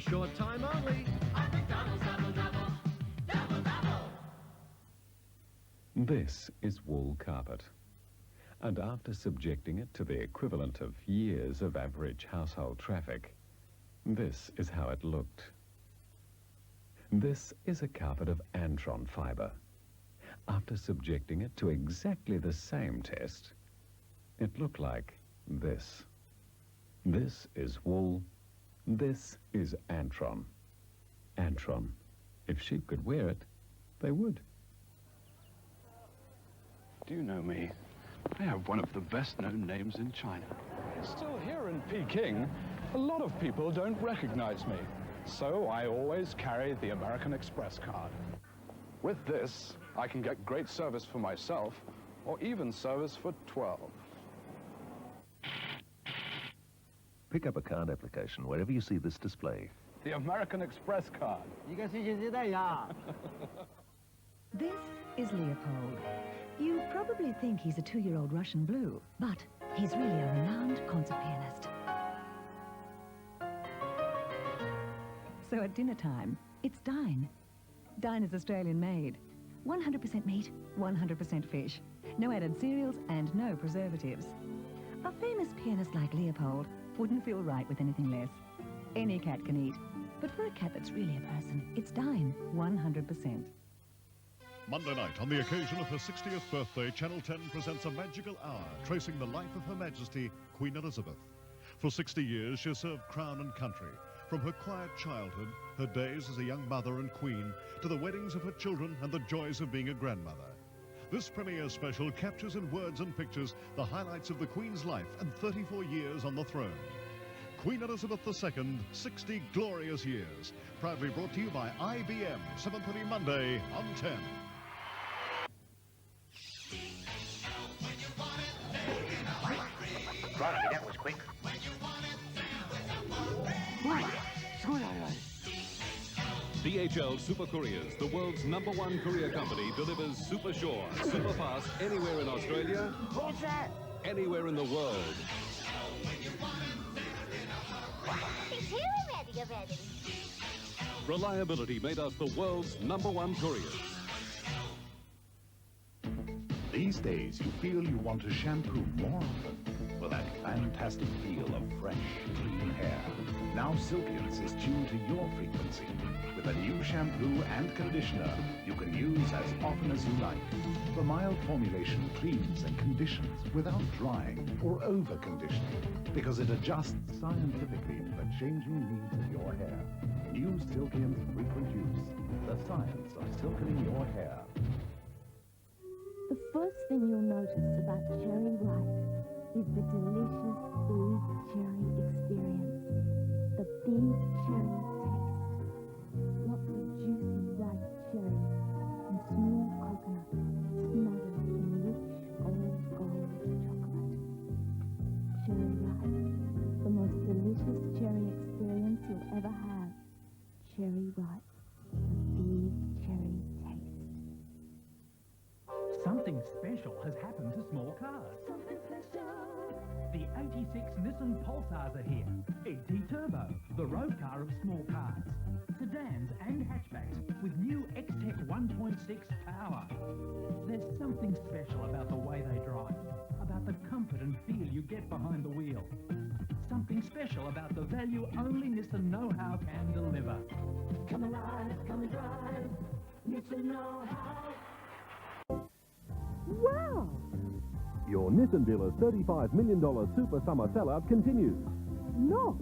short time only. On McDonald's Double Double, Double Double. This is wool carpet. And after subjecting it to the equivalent of years of average household traffic, this is how it looked. This is a carpet of Antron fibre. After subjecting it to exactly the same test, it looked like this. This is wool. This is Antron. Antron. If sheep could wear it, they would. Do you know me? I have one of the best-known names in China. Still here in Peking, a lot of people don't recognize me. So I always carry the American Express card. With this, I can get great service for myself, or even service for 12. Pick up a card application wherever you see this display. The American Express card. This is Leopold. You probably think he's a 2-year-old Russian blue, but he's really a renowned concert pianist. So at dinner time, it's Dine. Dine is Australian made. 100% meat, 100% fish. No added cereals and no preservatives. A famous pianist like Leopold wouldn't feel right with anything less. Any cat can eat. But for a cat that's really a person, it's Dine, 100%. Monday night, on the occasion of her 60th birthday, Channel 10 presents a magical hour tracing the life of Her Majesty, Queen Elizabeth. For 60 years, she has served Crown and country. From her quiet childhood, her days as a young mother and queen, to the weddings of her children and the joys of being a grandmother. This premiere special captures in words and pictures the highlights of the Queen's life and 34 years on the throne. Queen Elizabeth II, 60 glorious years. Proudly brought to you by IBM, 7:30 Monday on 10. Right, that was quick. DHL Super Couriers, the world's #1 courier company, delivers super sure, super fast anywhere in Australia. What's that? Anywhere in the world. It's here already. Reliability made us the world's #1 couriers. These days, you feel you want to shampoo more often for that fantastic feel of fresh, clean hair. Now Silkians is tuned to your frequency with a new shampoo and conditioner you can use as often as you like. The mild formulation cleans and conditions without drying or over-conditioning because it adjusts scientifically to the changing needs of your hair. New Silkians frequent use. The science of silkening your hair. The first thing you'll notice about Cherry Ripe is the delicious big cherry experience. The big cherry taste. Lots of juicy ripe cherries and smooth coconut smothered in rich gold chocolate. Cherry Ripe, the most delicious cherry experience you'll ever have. Cherry Ripe, the big cherry taste. Something special has happened to small cars. Something special. The 86 Nissan Pulsars are here. ET Turbo, the road car of small cars. Sedans and hatchbacks with new X-Tech 1.6 power. There's something special about the way they drive, about the comfort and feel you get behind the wheel. Something special about the value only Nissan know-how can deliver. Come alive, come and drive. Nissan know-how. Wow! Your Nissan dealer's $35 million Super Summer sellout continues. Look!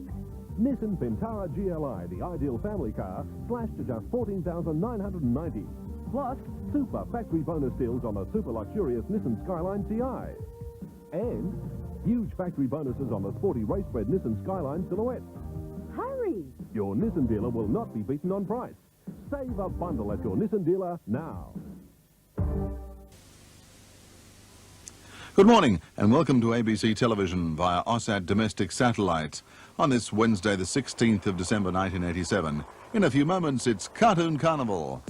Nissan Vintara GLI, the ideal family car, slashed to just $14,990. Plus, super factory bonus deals on a super luxurious Nissan Skyline TI. And huge factory bonuses on the sporty race-bred Nissan Skyline Silhouette. Hurry! Your Nissan dealer will not be beaten on price. Save a bundle at your Nissan dealer now. Good morning and welcome to ABC Television via OSAT Domestic Satellite on this Wednesday the 16th of December 1987. In a few moments it's Cartoon Carnival.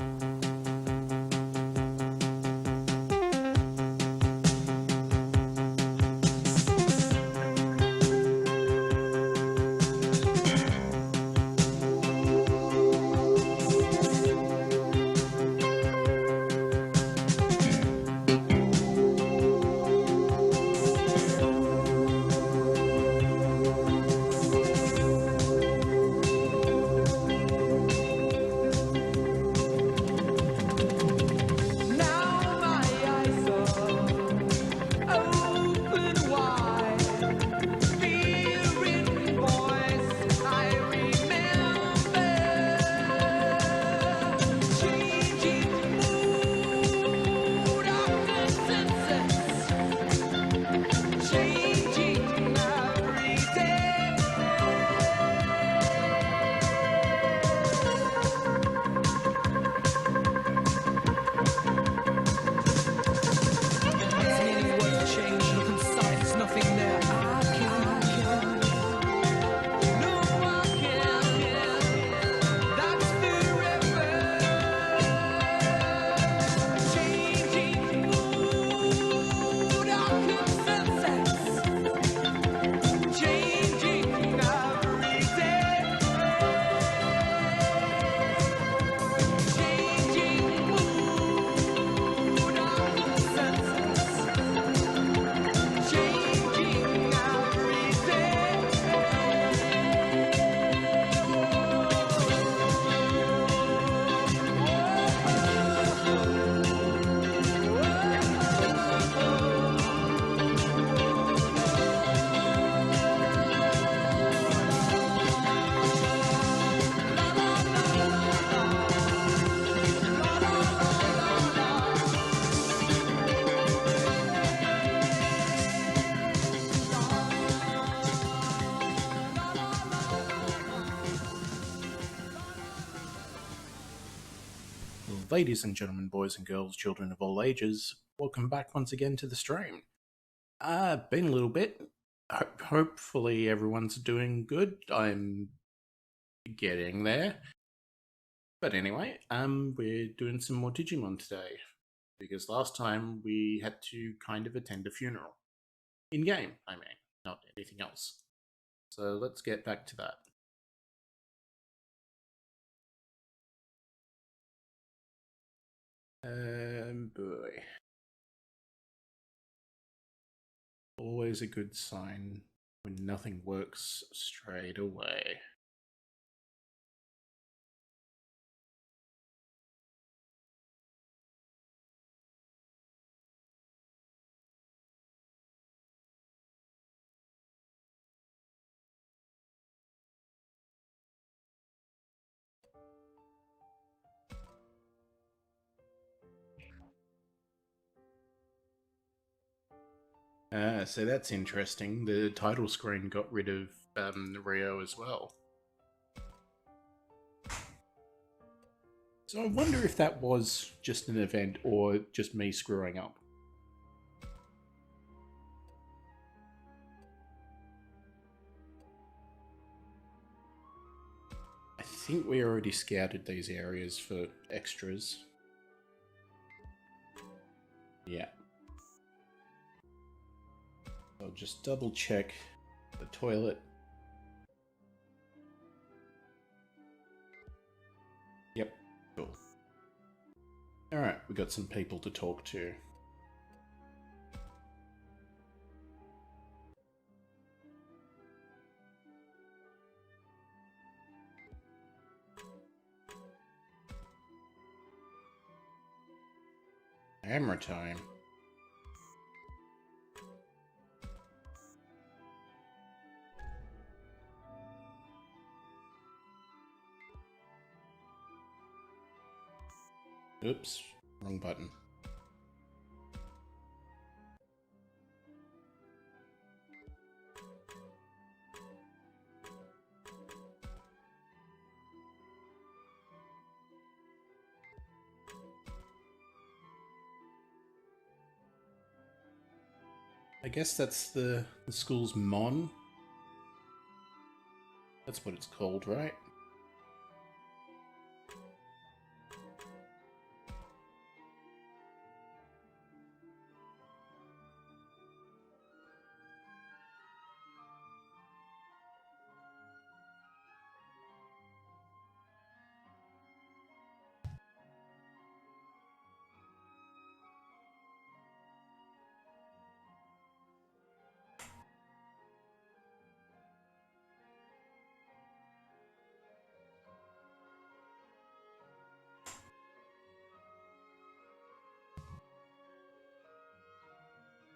ladies and gentlemen, boys and girls, children of all ages, welcome back once again to the stream. Been a little bit. Hopefully everyone's doing good. I'm getting there. But anyway, we're doing some more Digimon today, because last time we had to kind of attend a funeral. In-game, I mean, not anything else. So let's get back to that. Boy. Always a good sign when nothing works straight away. So that's interesting. The title screen got rid of Rio as well. So I wonder if that was just an event or just me screwing up. I think we already scouted these areas for extras. Yeah. I'll just double check the toilet. Yep, cool. Alright, we got some people to talk to. Hammer time. Oops, wrong button. I guess that's the school's Mon. That's what it's called, right?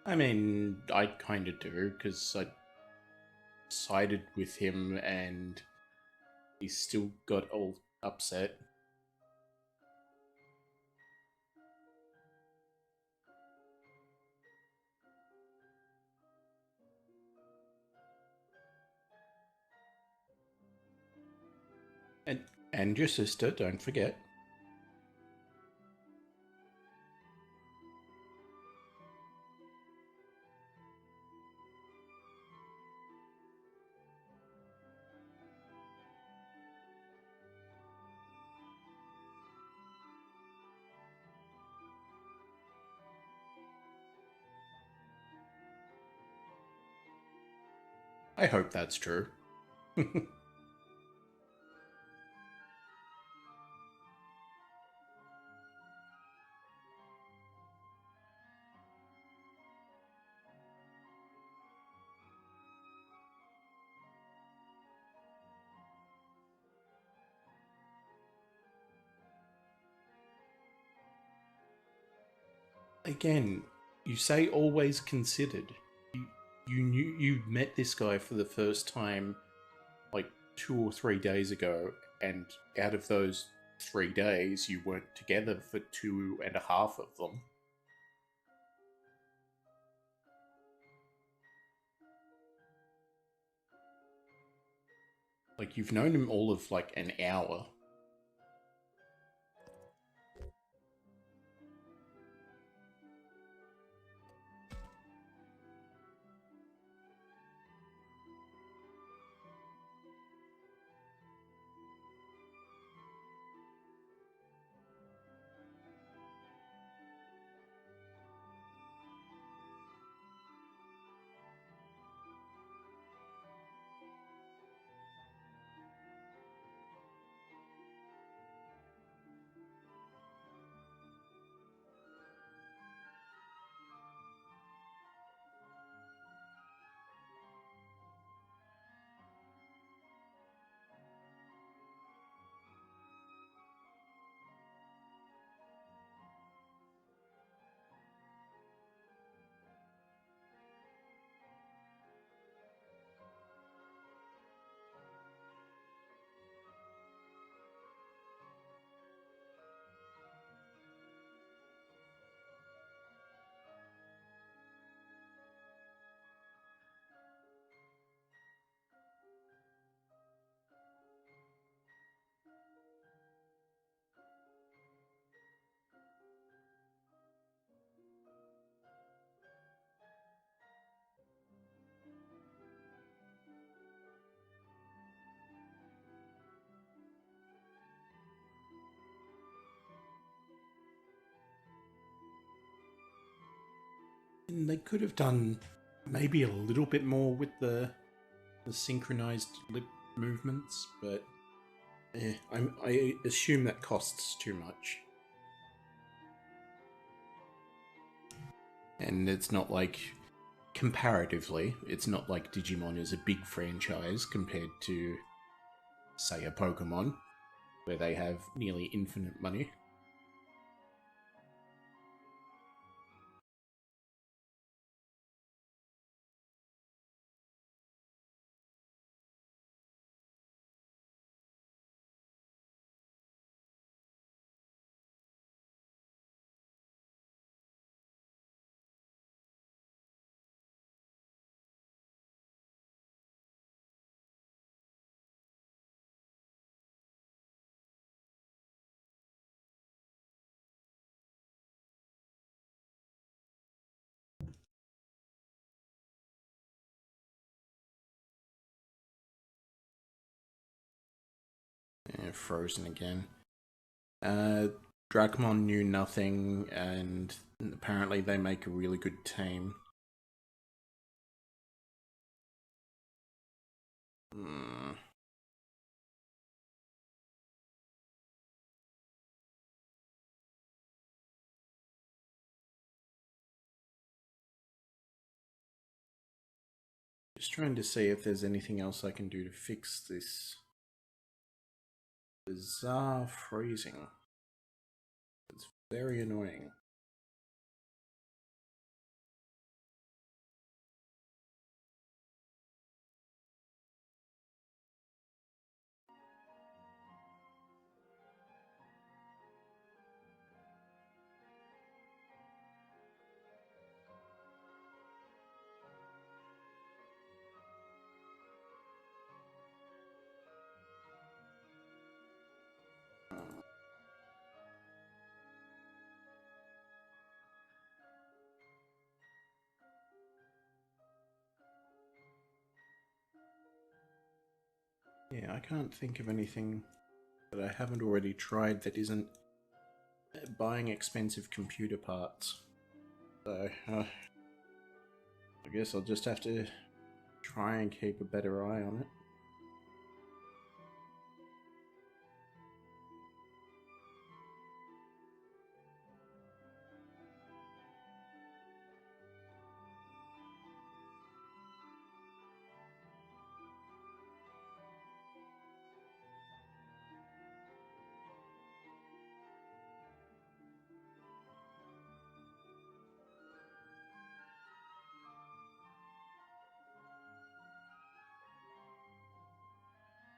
I mean, I kind of do, because I sided with him and he still got all upset. And your sister, don't forget. I hope that's true. Again, you say always considered. You met this guy for the first time like 2 or 3 days ago, and out of those 3 days, you weren't together for 2.5 of them. Like, you've known him all of like an hour. And they could have done maybe a little bit more with the synchronized lip movements, but I assume that costs too much. And it's not like, comparatively, it's not like Digimon is a big franchise compared to, say, a Pokemon, where they have nearly infinite money. Yeah, frozen again. Drakmon knew nothing, and apparently they make a really good team. Just trying to see if there's anything else I can do to fix this bizarre freezing. It's very annoying. Yeah, I can't think of anything that I haven't already tried that isn't buying expensive computer parts. So, I guess I'll just have to try and keep a better eye on it.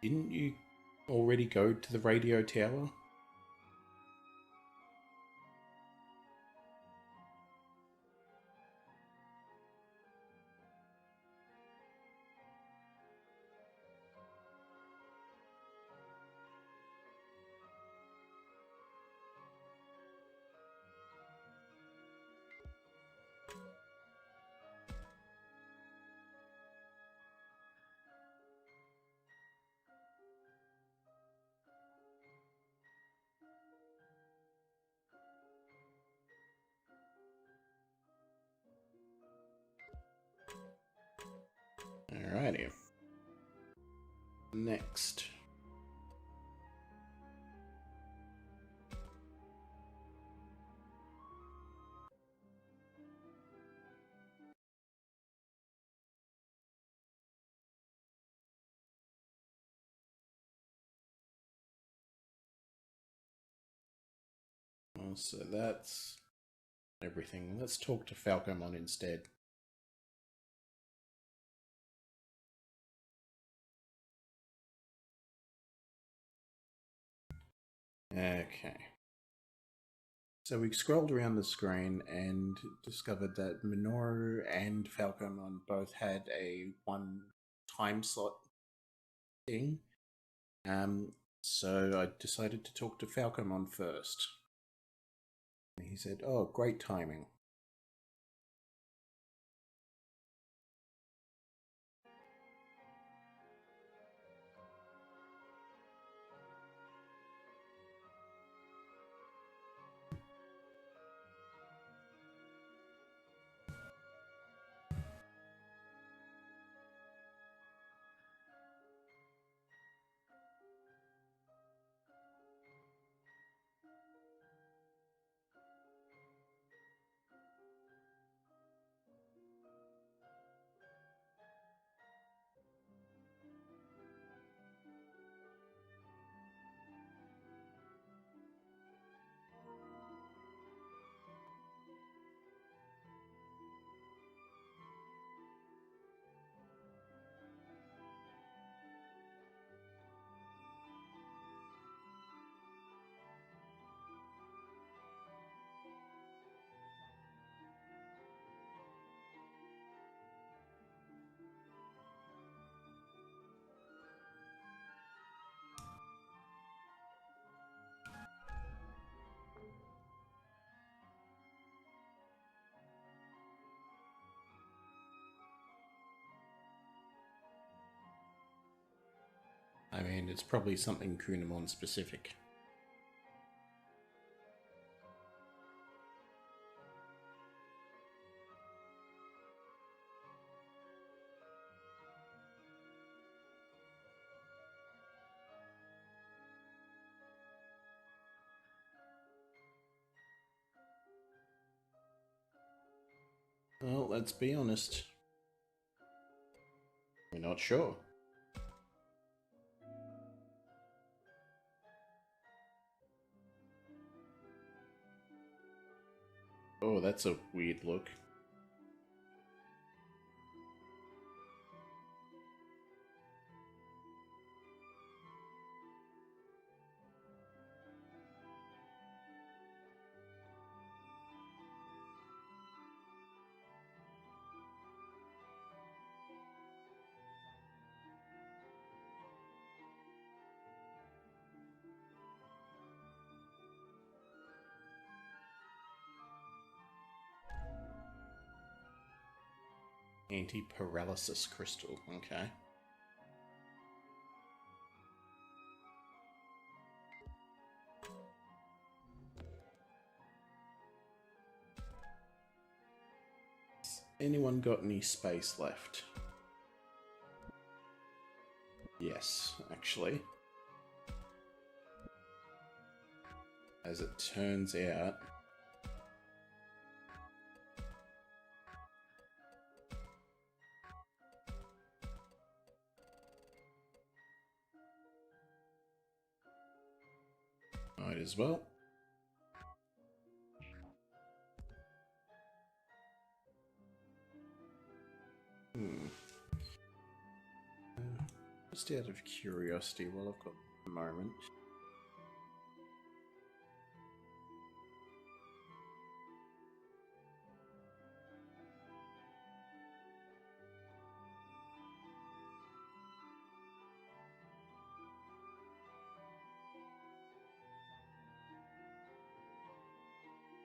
Didn't you already go to the radio tower? Alrighty. Next. Well, so that's everything. Let's talk to Falcomon instead. Okay. So we scrolled around the screen and discovered that Minoru and Falcomon both had a one time slot thing. So I decided to talk to Falcomon first. And he said, "Oh, great timing." I mean, it's probably something Kunamon specific. Well, let's be honest. We're not sure. Oh, that's a weird look. Anti-paralysis crystal, okay. Has anyone got any space left? Yes, actually. As it turns out, might as well. Just out of curiosity, while I've got a moment.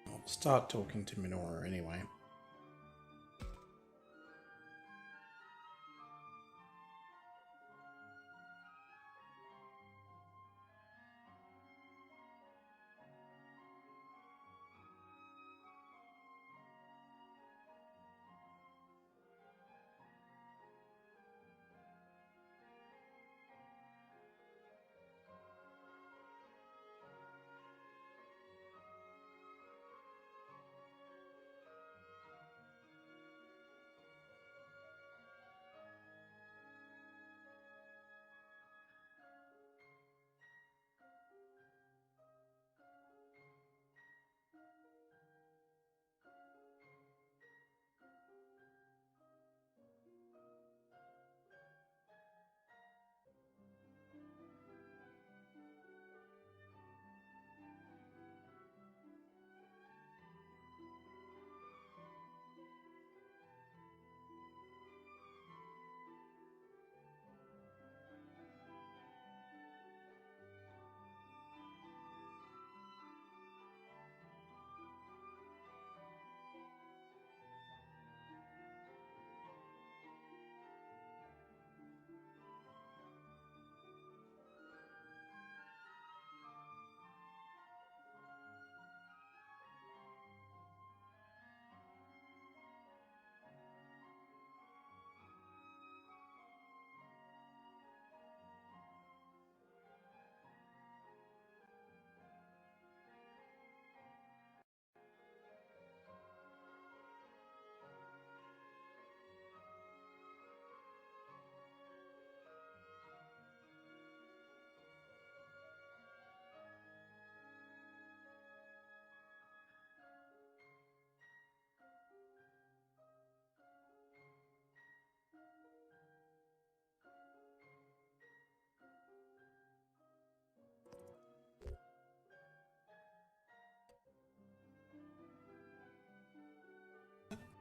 I'll start talking to Minora anyway.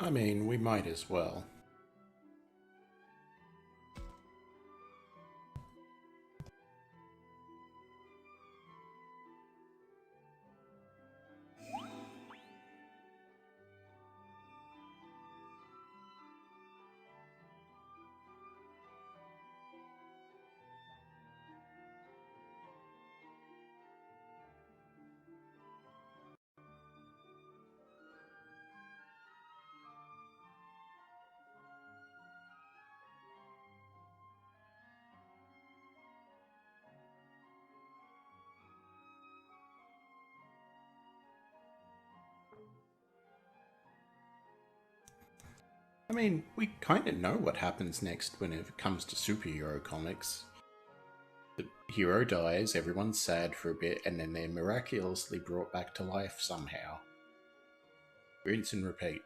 I mean, we might as well. I mean, we kind of know what happens next when it comes to superhero comics. The hero dies, everyone's sad for a bit, and then they're miraculously brought back to life somehow. Rinse and repeat.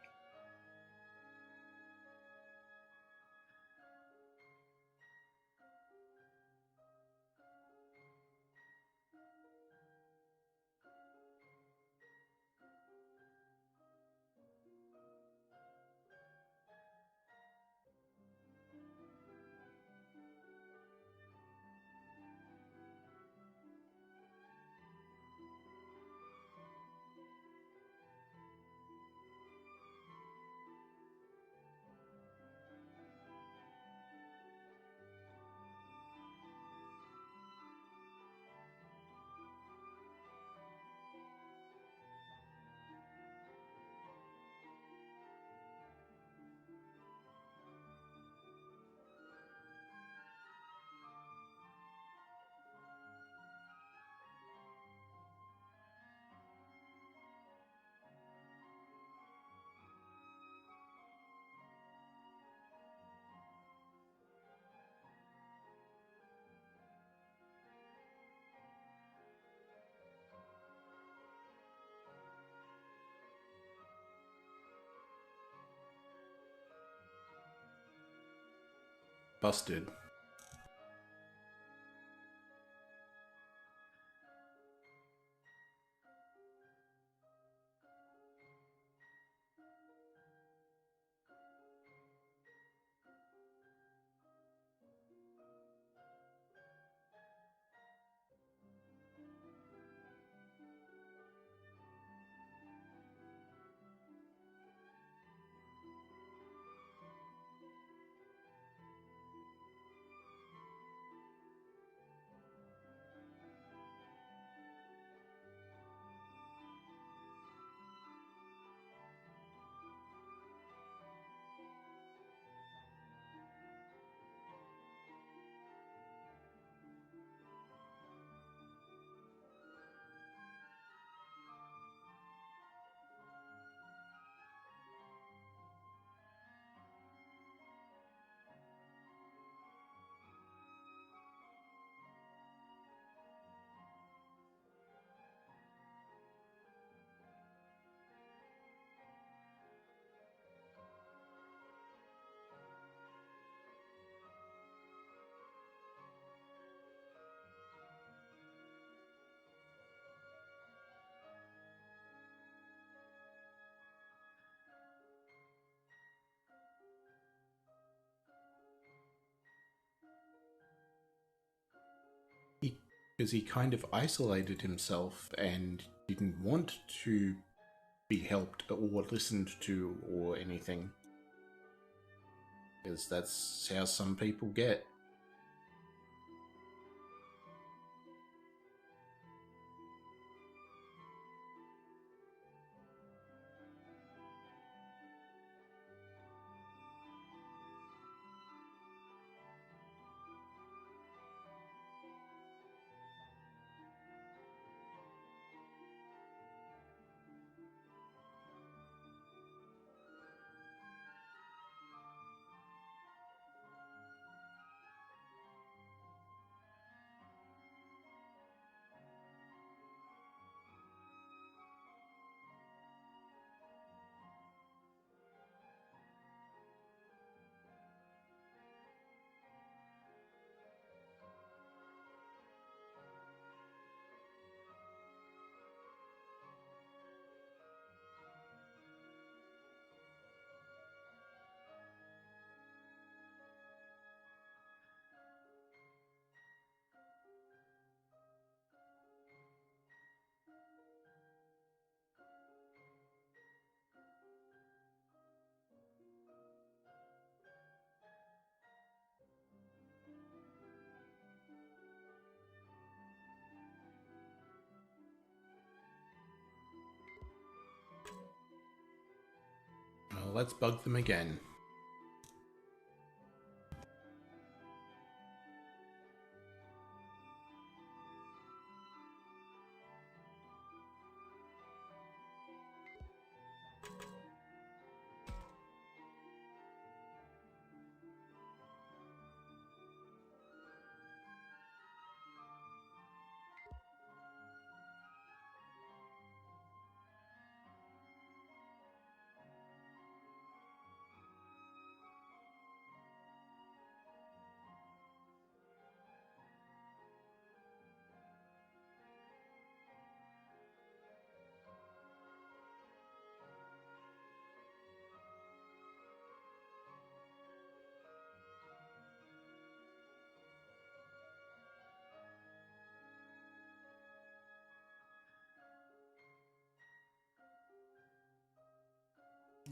Busted. Because he kind of isolated himself and didn't want to be helped or listened to or anything. Because that's how some people get. Well, let's bug them again.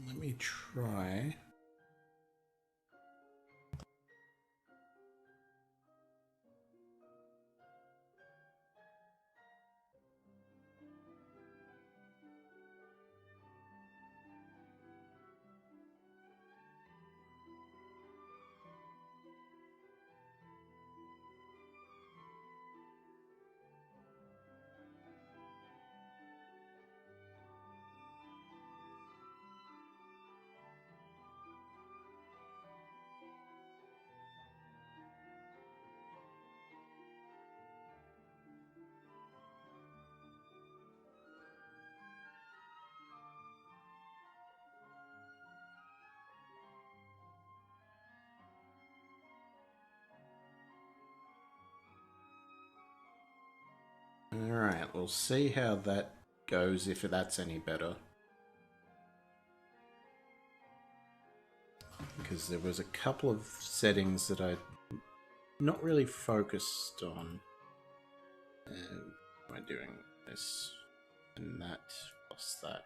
Let me try. Alright, we'll see how that goes, if that's any better. Because there was a couple of settings that I not really focused on. Am I doing this and that? What's that?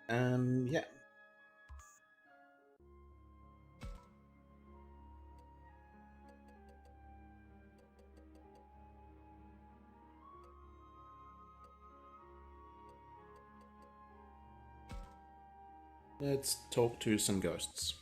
Yeah. Let's talk to some ghosts.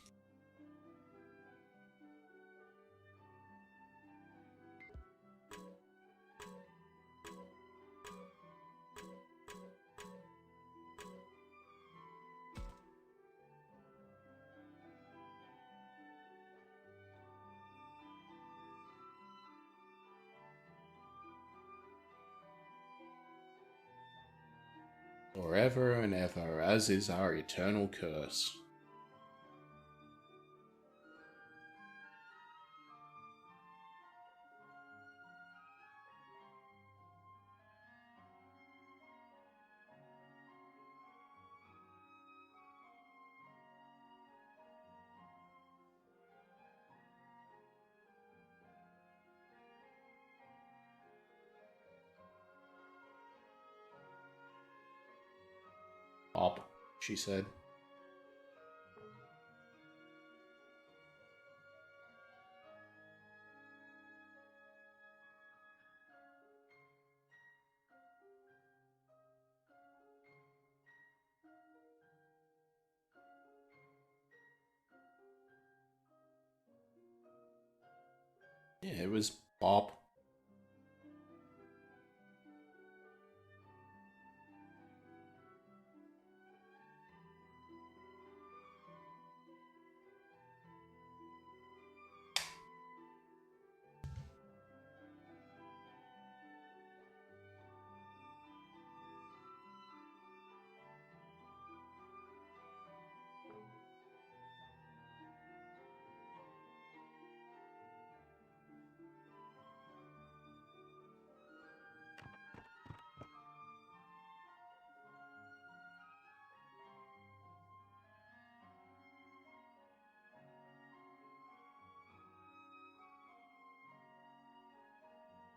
Forever and ever, as is our eternal curse. Up, she said. Yeah, it was Bob.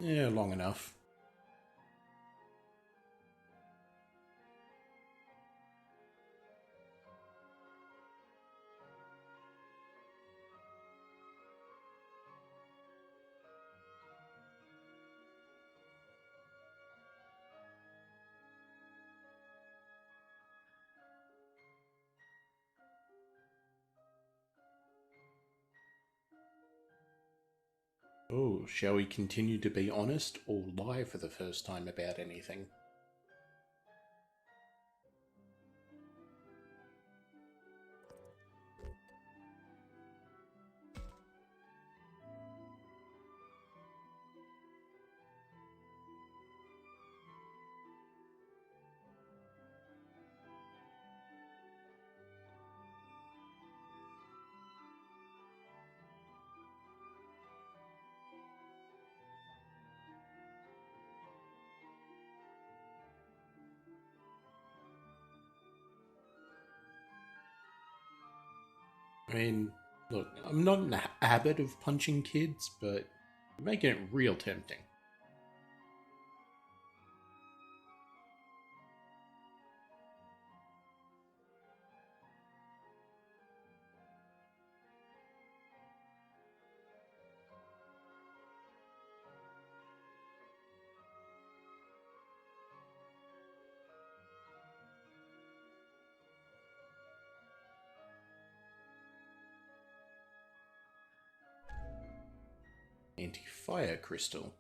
Yeah, long enough. Oh, shall we continue to be honest or lie for the first time about anything? I mean, look, I'm not in the habit of punching kids, but you're making it real tempting. anti-fire crystal.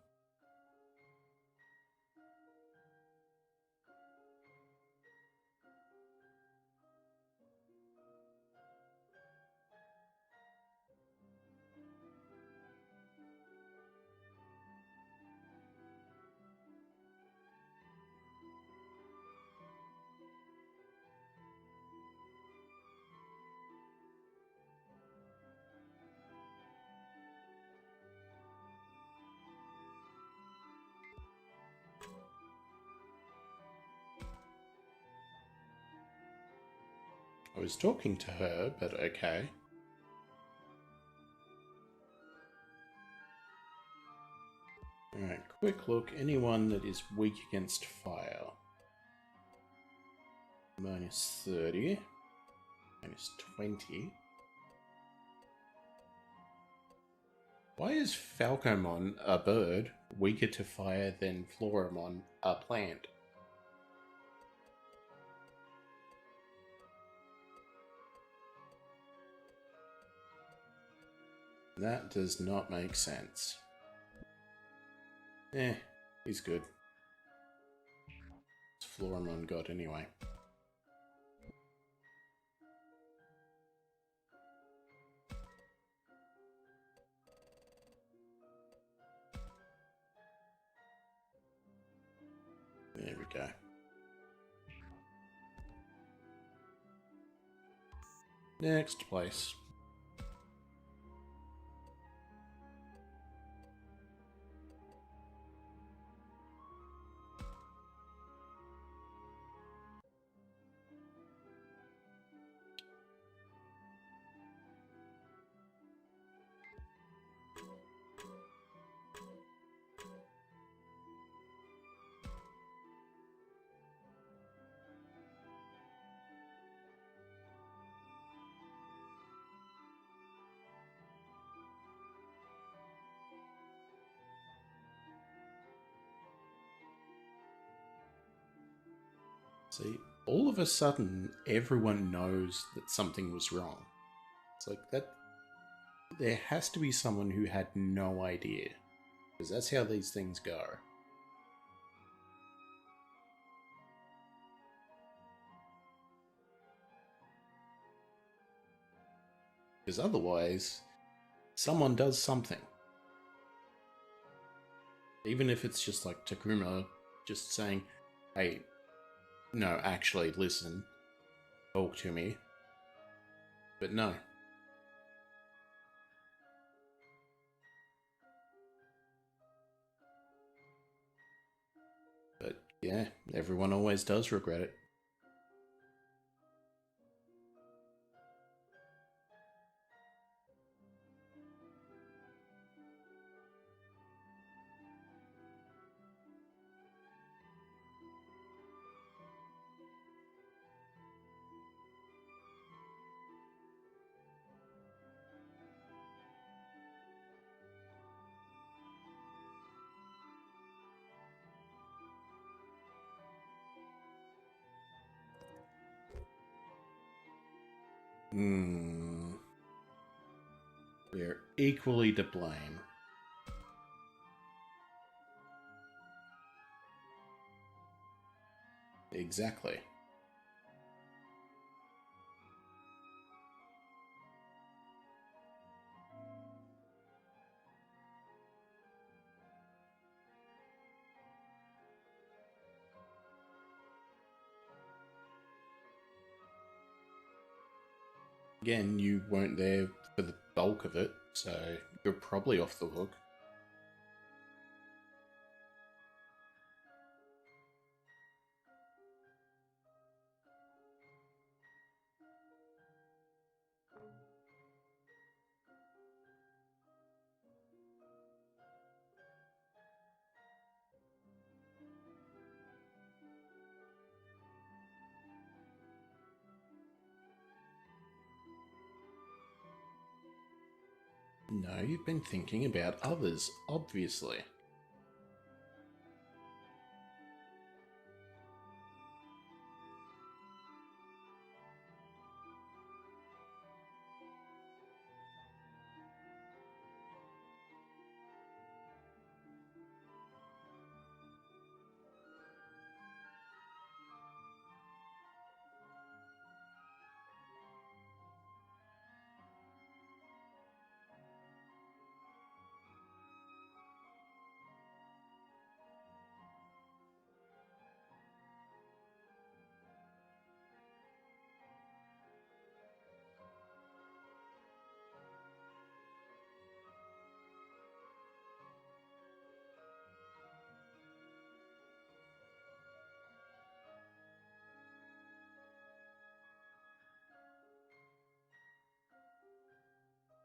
I was talking to her, but okay. Alright, quick look. Anyone that is weak against fire. Minus 30. Minus 20. Why is Falcomon, a bird, weaker to fire than Floramon, a plant? That does not make sense. He's good. It's Floramon got anyway. There we go. Next place. See, all of a sudden, everyone knows that something was wrong. It's like that. There has to be someone who had no idea, because that's how these things go. Because otherwise, someone does something. Even if it's just like Takuma just saying, hey, no, actually, listen, talk to me. But no. But yeah, everyone always does regret it. We're equally to blame. Exactly. Again, you weren't there for the bulk of it, so you're probably off the hook. No, you've been thinking about others, obviously.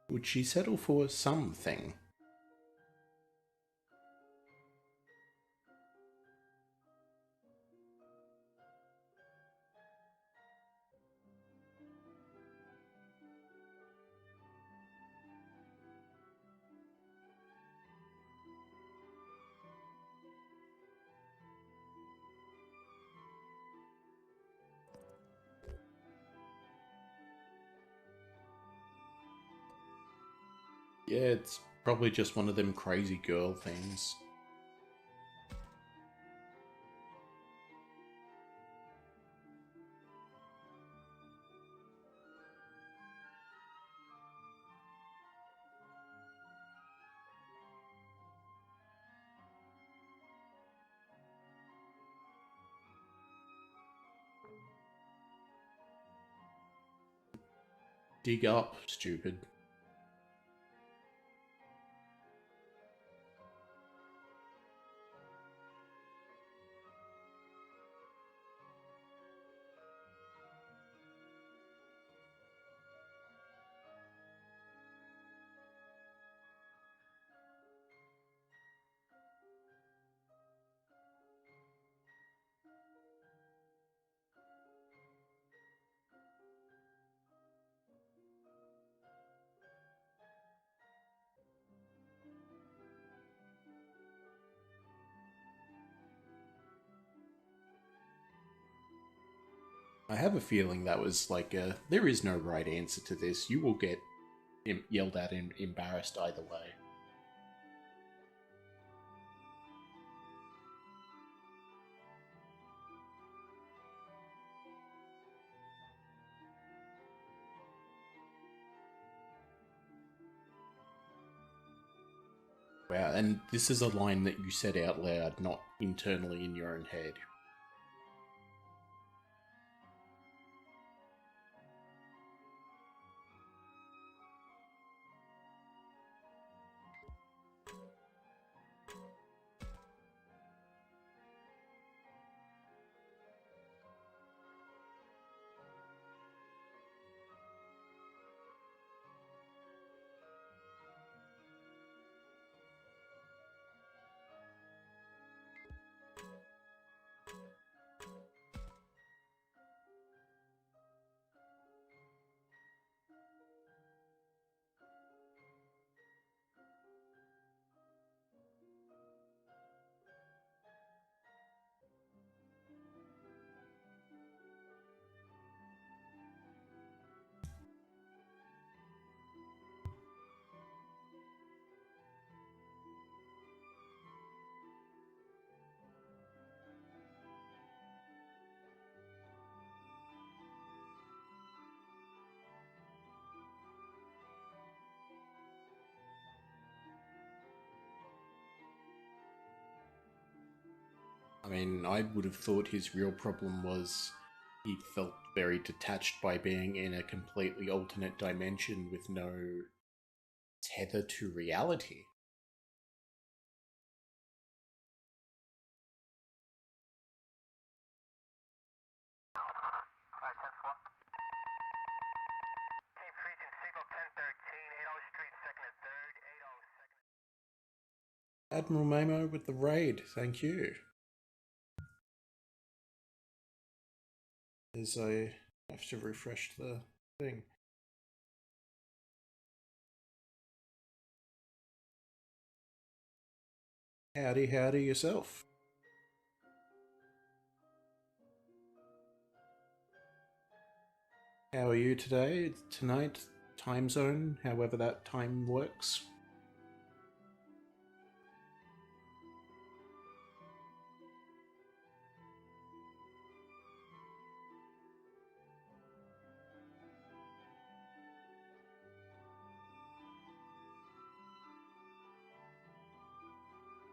Would she settle for something? Yeah, it's probably just one of them crazy girl things. Dig up, stupid. I have a feeling that was like a, there is no right answer to this. You will get yelled at and embarrassed either way. Wow, and this is a line that you said out loud, not internally in your own head. I mean, I would have thought his real problem was he felt very detached by being in a completely alternate dimension with no tether to reality. Admiral Mamo with the raid, thank you. As I have to refresh the thing. Howdy, howdy yourself. How are you today, tonight, time zone, however that time works?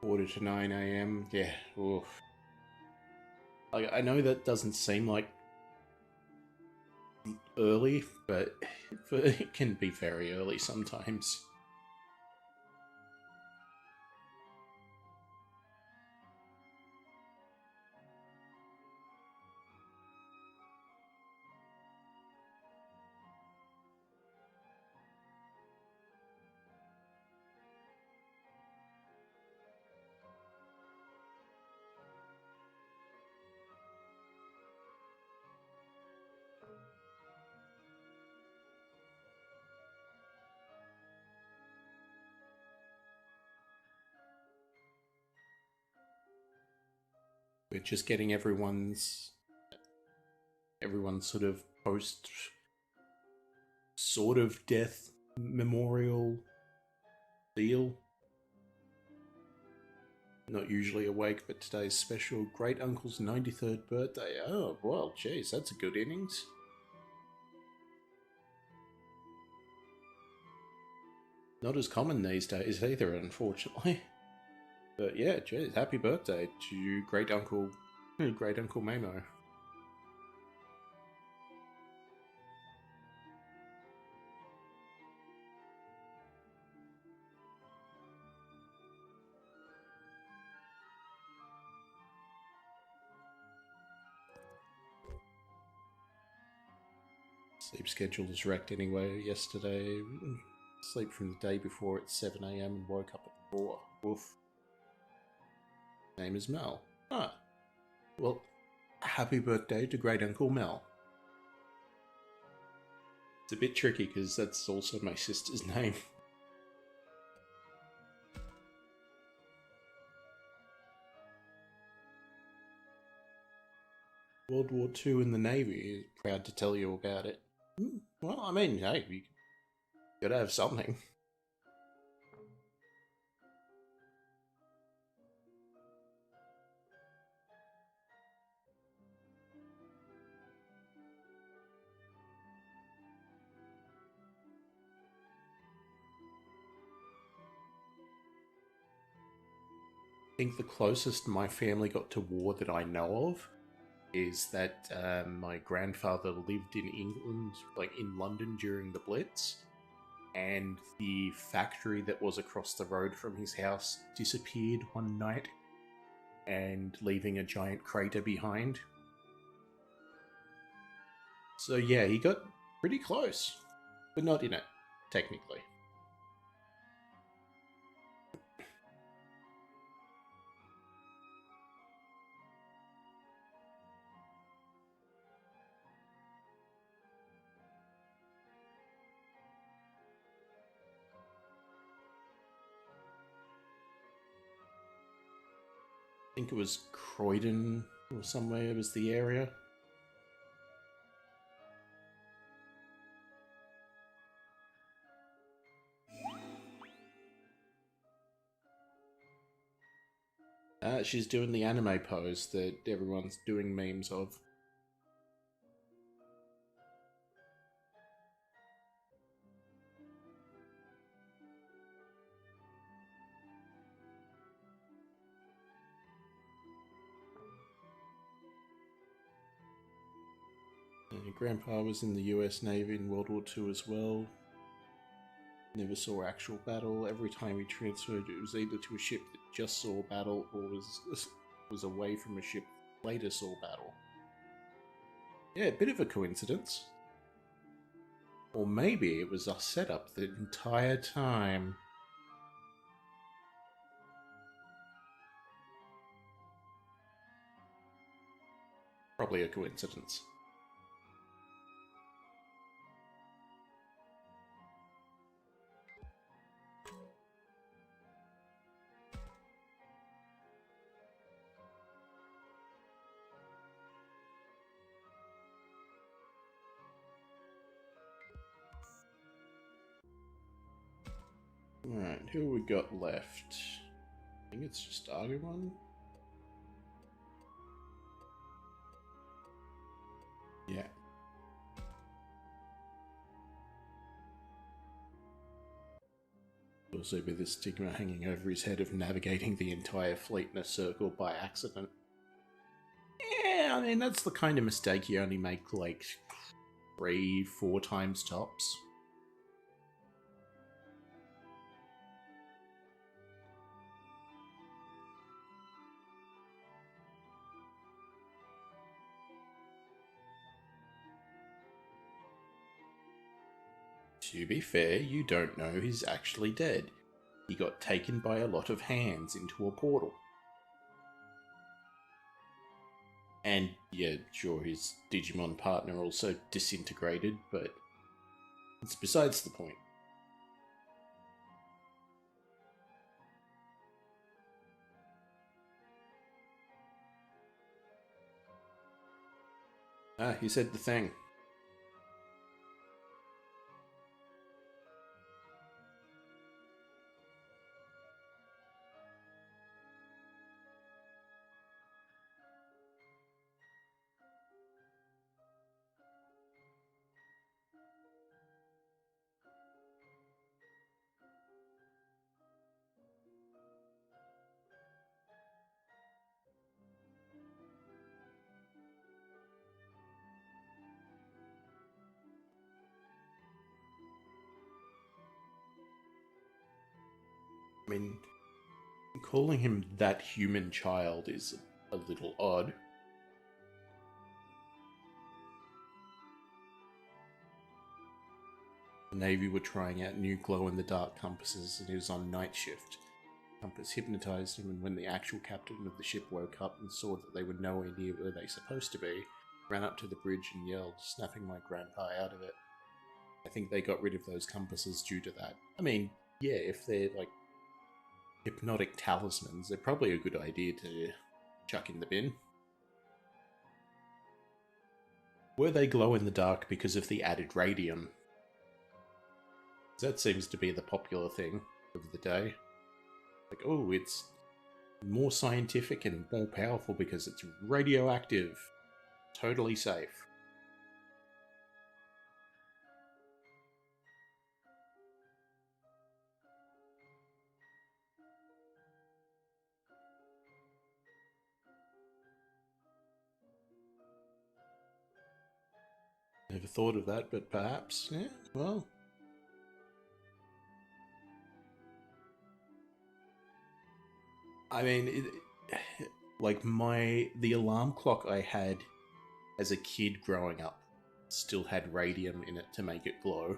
Quarter to 9 AM, yeah, oof. I know that doesn't seem like early, but it can be very early sometimes. We're just getting everyone's sort of post sort of death memorial deal. Not usually awake, but today's special. Great uncle's 93rd birthday. Oh, well, geez, that's a good innings. Not as common these days either, unfortunately. But yeah, geez, happy birthday to Great Uncle Mamo. Sleep schedule was wrecked anyway yesterday. Sleep from the day before at 7 AM and woke up at 4. Woof. Name is Mel. Ah. Well, happy birthday to Great Uncle Mel. It's a bit tricky because that's also my sister's name. World War II in the Navy. Proud to tell you about it. Well, I mean, hey, you gotta have something. I think the closest my family got to war that I know of is that my grandfather lived in England, like in London during the Blitz, and the factory that was across the road from his house disappeared one night, and leaving a giant crater behind. So yeah, he got pretty close, but not in it, technically. I think it was Croydon or somewhere was the area. She's doing the anime pose that everyone's doing memes of. Grandpa was in the US Navy in World War II as well. Never saw actual battle. Every time he transferred, it was either to a ship that just saw battle or was away from a ship that later saw battle. Yeah, a bit of a coincidence. Or maybe it was a setup the entire time. Probably a coincidence. Alright, who we got left? I think it's just Agumon. Yeah. Also with the stigma hanging over his head of navigating the entire fleet in a circle by accident. Yeah, I mean, that's the kind of mistake you only make like 3-4 times tops. To be fair, you don't know he's actually dead. He got taken by a lot of hands into a portal. And yeah, sure, his Digimon partner also disintegrated, but it's besides the point. Ah, he said the thing. I mean, calling him that human child is a little odd. The Navy were trying out new glow-in-the-dark compasses and he was on night shift. Compass hypnotized him, and when the actual captain of the ship woke up and saw that they were nowhere near where they supposed to be, ran up to the bridge and yelled, snapping my grandpa out of it. I think they got rid of those compasses due to that. I mean, yeah, if they're like hypnotic talismans, they're probably a good idea to chuck in the bin. Were they glow in the dark because of the added radium? That seems to be the popular thing of the day. Like, oh, it's more scientific and more powerful because it's radioactive. Totally safe. Never thought of that, but perhaps, yeah, well. I mean, like the alarm clock I had as a kid growing up still had radium in it to make it glow.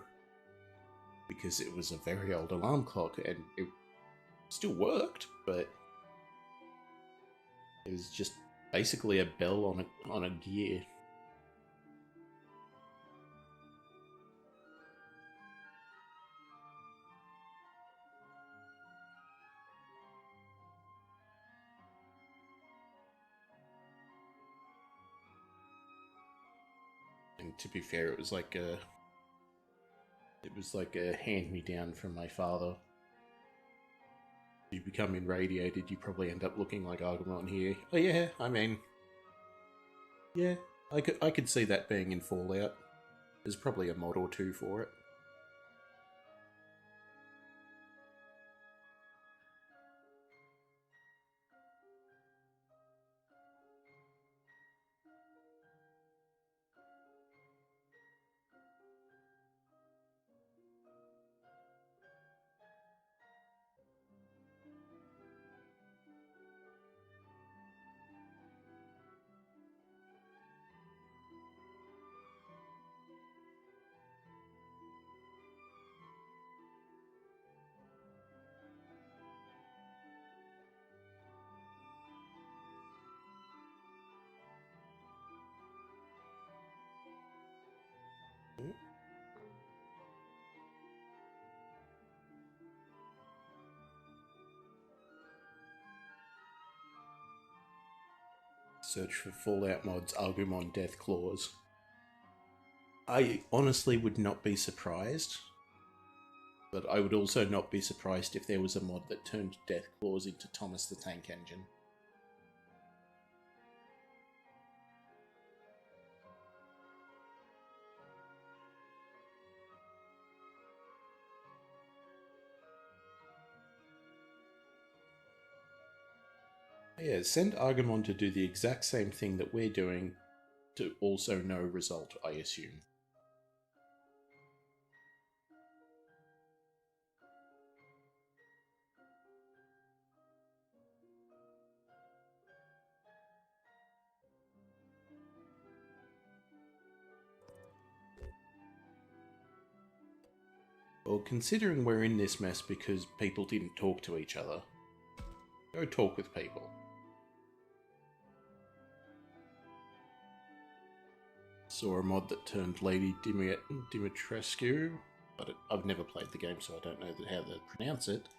Because it was a very old alarm clock and it still worked, but it was just basically a bell on a gear. And to be fair, it was like a hand-me-down from my father. If you become irradiated, you probably end up looking like Agumon here. Oh yeah, I mean, yeah, I could see that being in Fallout. There's probably a mod or two for it. Search for Fallout mods Agumon Death Claws. I honestly would not be surprised, but I would also not be surprised if there was a mod that turned Death Claws into Thomas the Tank Engine. Yeah, send Agumon to do the exact same thing that we're doing, to also no result, I assume. Well, considering we're in this mess because people didn't talk to each other, go talk with people. Saw a mod that turned Lady Dimitrescu, but I've never played the game, so I don't know how to pronounce it.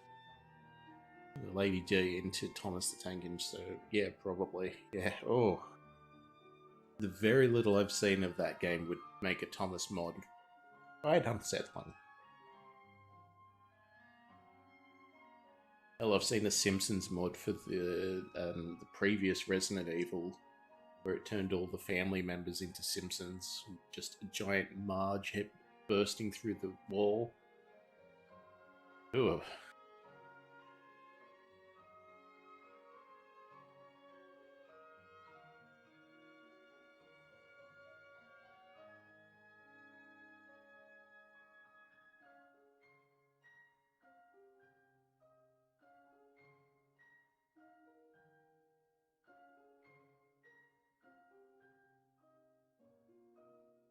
Lady D into Thomas the Tank Engine, so yeah, probably. Yeah, oh. the very little I've seen of that game would make a Thomas mod quite unsettling. Hell, I've seen a Simpsons mod for the previous Resident Evil, where it turned all the family members into Simpsons. Just a giant Marge head bursting through the wall. Ugh.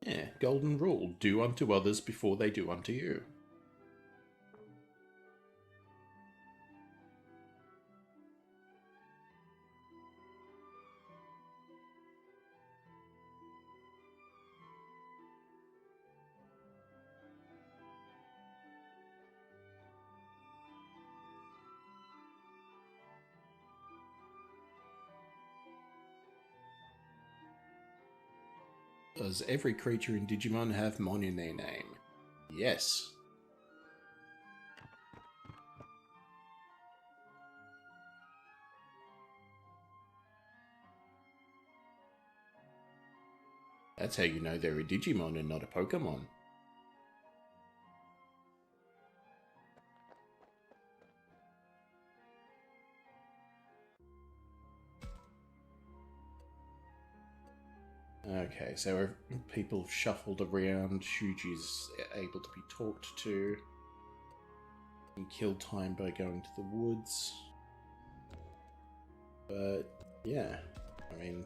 Yeah, golden rule. Do unto others before they do unto you. Does every creature in Digimon have Mon in their name? Yes. That's how you know they're a Digimon and not a Pokemon. Okay, so people shuffled around, Shuji's able to be talked to, and kill time by going to the woods. But, yeah, I mean...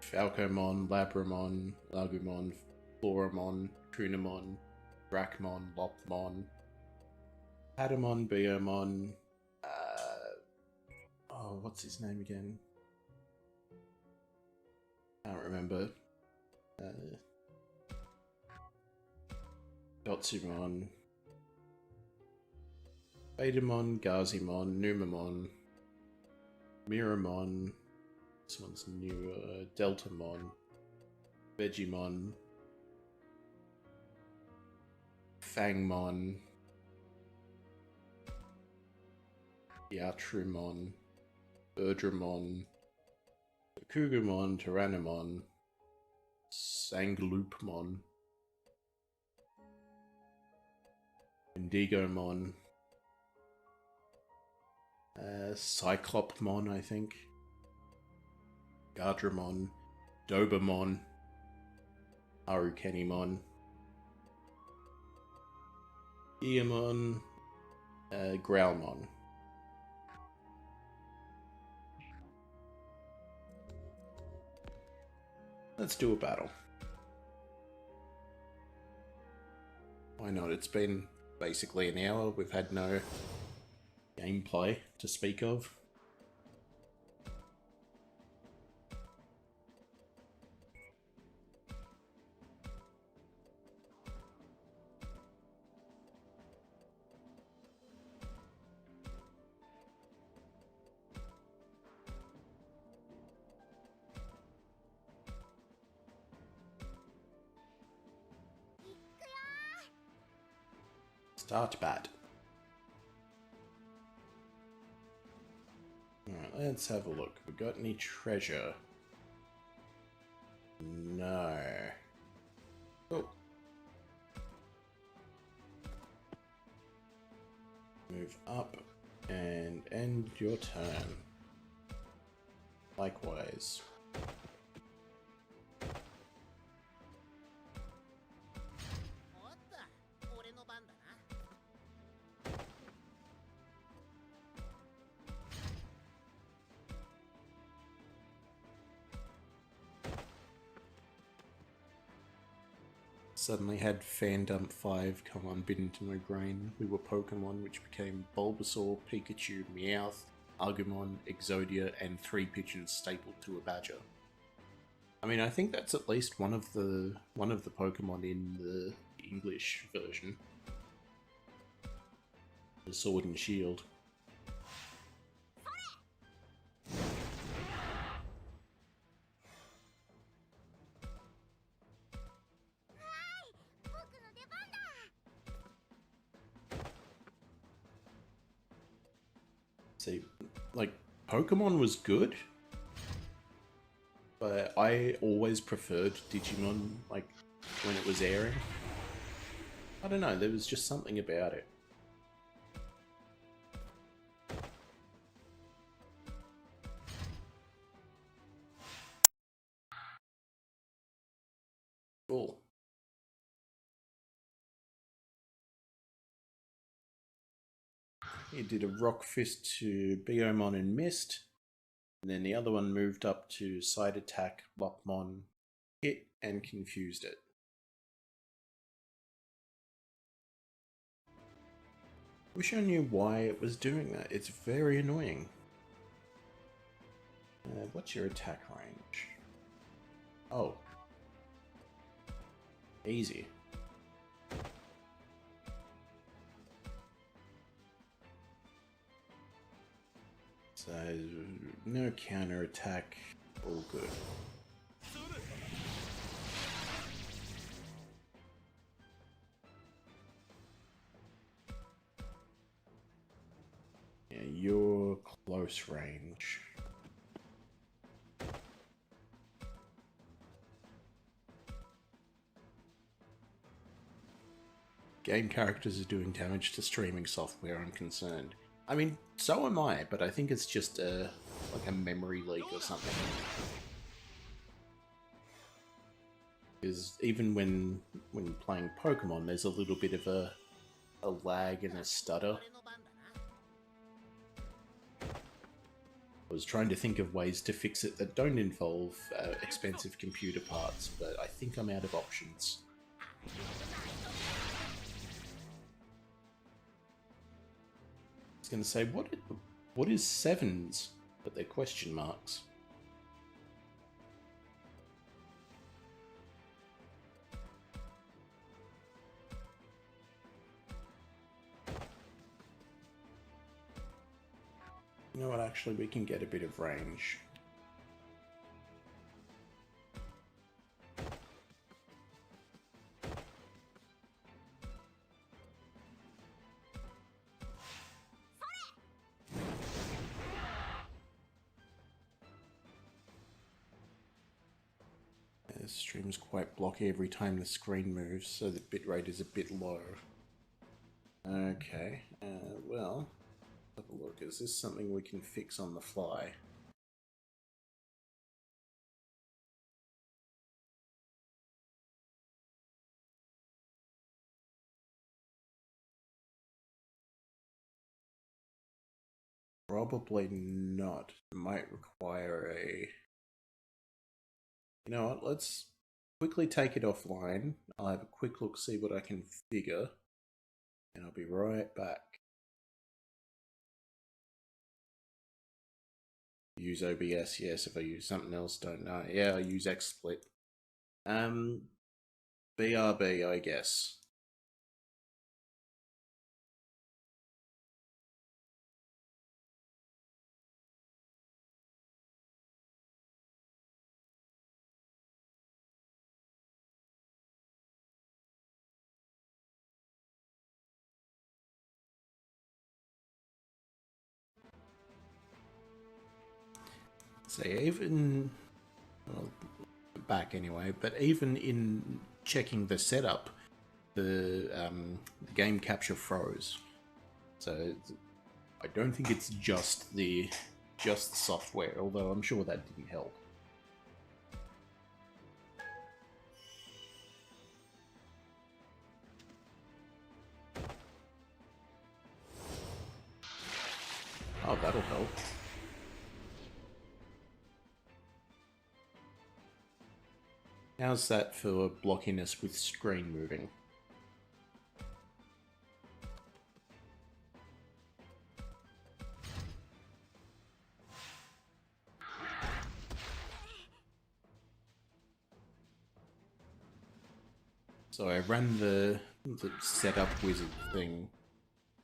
Falcomon, Labramon, Lagumon, Floramon, Kunamon, Drakmon, Lopmon, Patamon, Biomon, oh, what's his name again? Can't remember. Dotsumon, Betamon, Gazimon, Numamon, Miramon, this one's newer, Deltamon, Vegemon, Fangmon, Yatrumon, Erdramon, Kugumon, Tyrannomon, Sangloopmon, Indigomon, Cyclopmon, I think, Gardramon, Dobamon, Arukenimon, Eamon, Growlmon. Let's do a battle. Why not? It's been basically an hour. We've had no gameplay to speak of. Start bat. Alright, let's have a look. We got any treasure? No. Oh. Move up and end your turn. Likewise. Suddenly had Fandump 5 come unbidden to my brain. We were Pokemon, which became Bulbasaur, Pikachu, Meowth, Agumon, Exodia, and 3 pigeons stapled to a badger. I mean, I think that's at least one of the Pokemon in the English version. The Sword and Shield. See, like, Pokemon was good, but I always preferred Digimon, like, when it was airing. I don't know, there was just something about it. Cool. He did a Rock Fist to Biomon and missed, and then the other one moved up to Side Attack, Lopmon, hit, and confused it. Wish I knew why it was doing that. It's very annoying. What's your attack range? Oh. Easy. So, no counter attack, all good. Yeah, you're close range. Game characters are doing damage to streaming software, I'm concerned. I mean, so am I, but I think it's just like a memory leak or something. Because even when playing Pokemon, there's a little bit of a lag and a stutter. I was trying to think of ways to fix it that don't involve expensive computer parts, but I think I'm out of options. I was going to say, what is sevens? But they're question marks. You know what, actually, we can get a bit of range. The stream's quite blocky every time the screen moves, so the bitrate is a bit low. Okay, well, have a look. Is this something we can fix on the fly? Probably not. It might require a... You know what, let's quickly take it offline. I'll have a quick look, see what I can figure, and I'll be right back. Use OBS, yes. If I use something else, don't know. Yeah, I use XSplit. BRB, I guess. So even, well, back anyway, but even in checking the setup, the game capture froze. So I don't think it's just the software, although I'm sure that didn't help. Oh, that'll help. How's that for blockiness with screen moving? So I ran the setup wizard thing,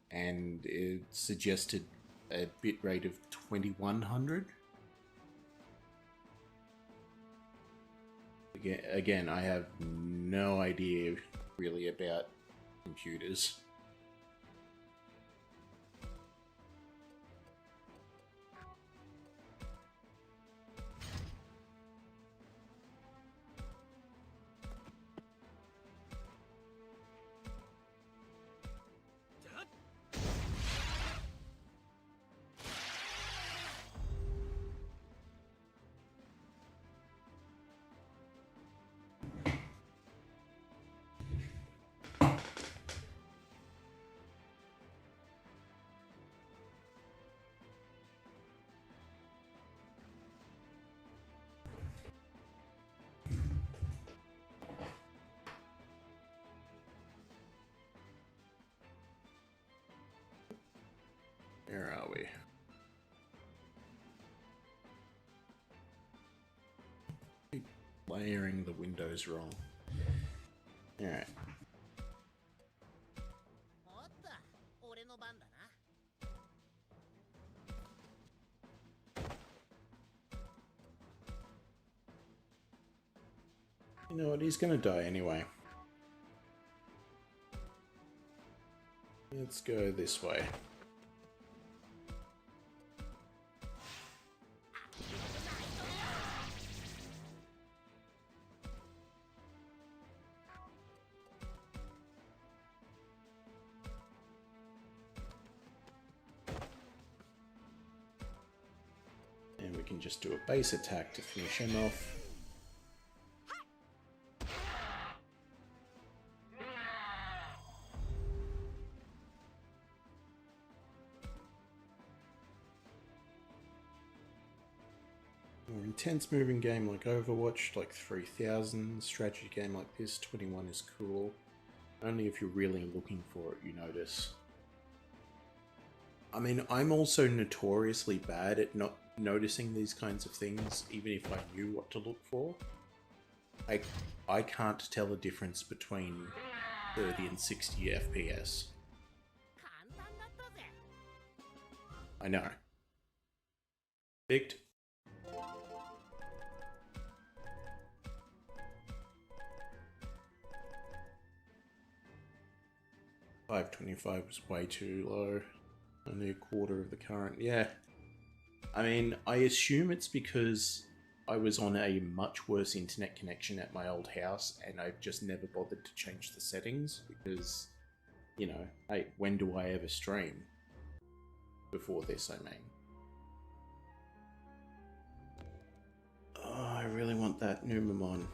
and it suggested a bitrate of 2100. Again, I have no idea really about computers. Where are we? Keep layering the windows wrong. Alright. You know what, he's gonna die anyway. Let's go this way. And we can just do a base attack to finish him off. More intense moving game like Overwatch, like 3000, strategy game like this, 21 is cool. Only if you're really looking for it, you notice. I mean, I'm also notoriously bad at not noticing these kinds of things, even if I knew what to look for. I can't tell the difference between 30 and 60 FPS. I know. Picked. $525 was way too low. Only a quarter of the current. Yeah. I mean, I assume it's because I was on a much worse internet connection at my old house and I've just never bothered to change the settings because, you know, hey, when do I ever stream? Before this, I mean. Oh, I really want that Numamon.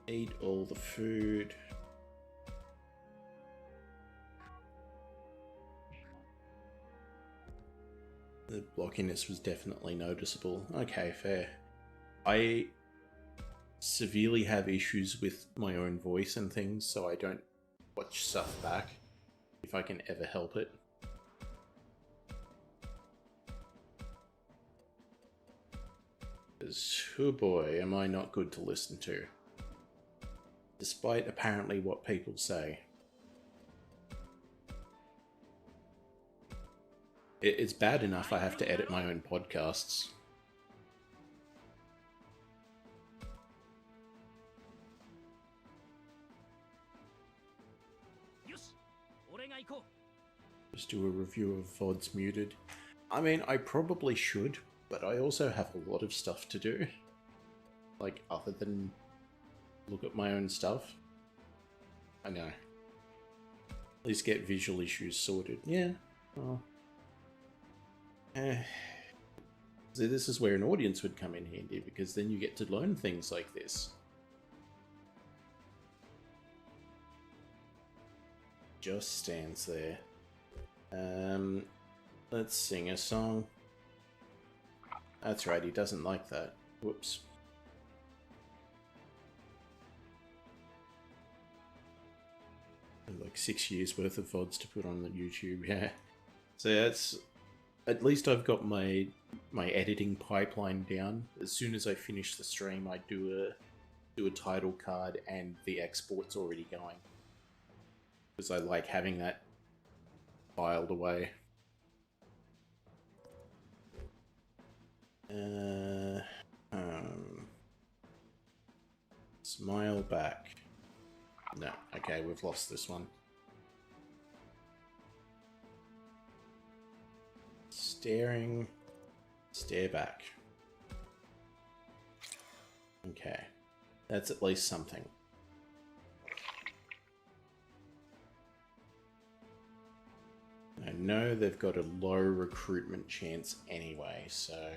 Eat all the food. The blockiness was definitely noticeable. Okay, fair. I severely have issues with my own voice and things, so I don't watch stuff back if I can ever help it. Because, oh boy, am I not good to listen to. Despite apparently what people say. It's bad enough I have to edit my own podcasts. Just do a review of VODs muted. I mean, I probably should, but I also have a lot of stuff to do. Like, other than look at my own stuff. I know. At least get visual issues sorted. Yeah. Oh. So this is where an audience would come in handy, because then you get to learn things like this. Just stands there. Let's sing a song. That's right, he doesn't like that. Whoops. Like 6 years worth of VODs to put on the YouTube, yeah. So that's... At least I've got my editing pipeline down. As soon as I finish the stream, I do a title card and the export's already going. Because I like having that filed away. Smile back. No, okay, we've lost this one. Staring, stare back. Okay, that's at least something. I know they've got a low recruitment chance anyway, so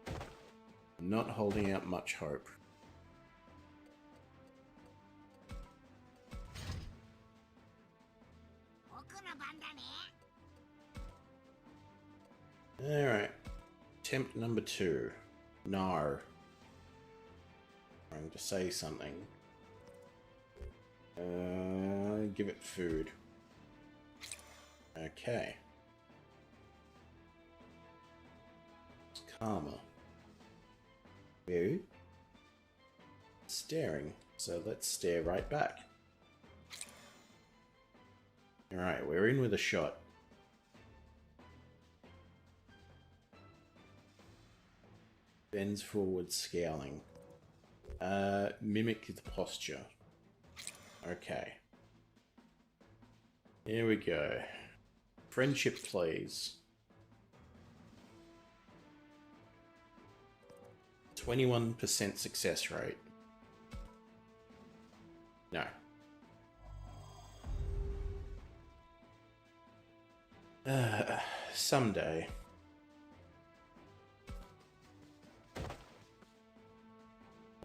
I'm not holding out much hope. Alright, attempt number 2. No. Trying to say something. Give it food. Okay. It's karma. Very staring. So let's stare right back. Alright, we're in with a shot. Bends forward, scowling. Mimic the posture. Okay. Here we go. Friendship, please. 21% success rate. No. Someday.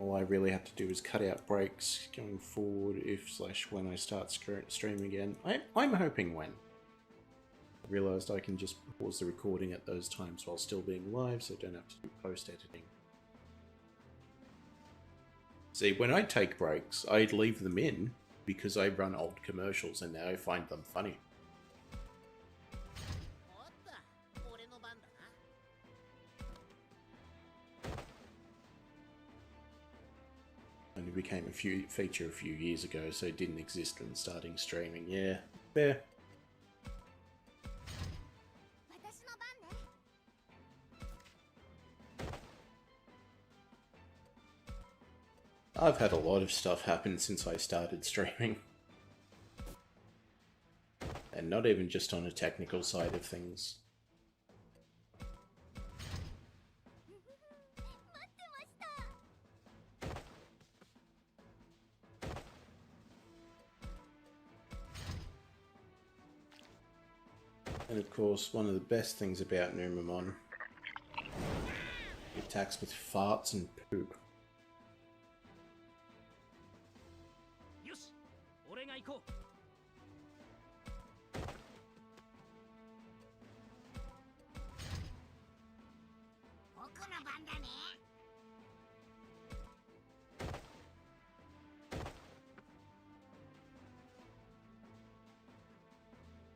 All I really have to do is cut out breaks going forward if/when I start streaming again. I'm hoping when. I realised I can just pause the recording at those times while still being live, so I don't have to do post-editing. See, when I take breaks, I'd leave them in because I run old commercials and now I find them funny. Only became a feature a few years ago, so it didn't exist when starting streaming. Yeah, fair. I've had a lot of stuff happen since I started streaming. And not even just on a technical side of things. And of course, one of the best things about Numamon, it attacks with farts and poop.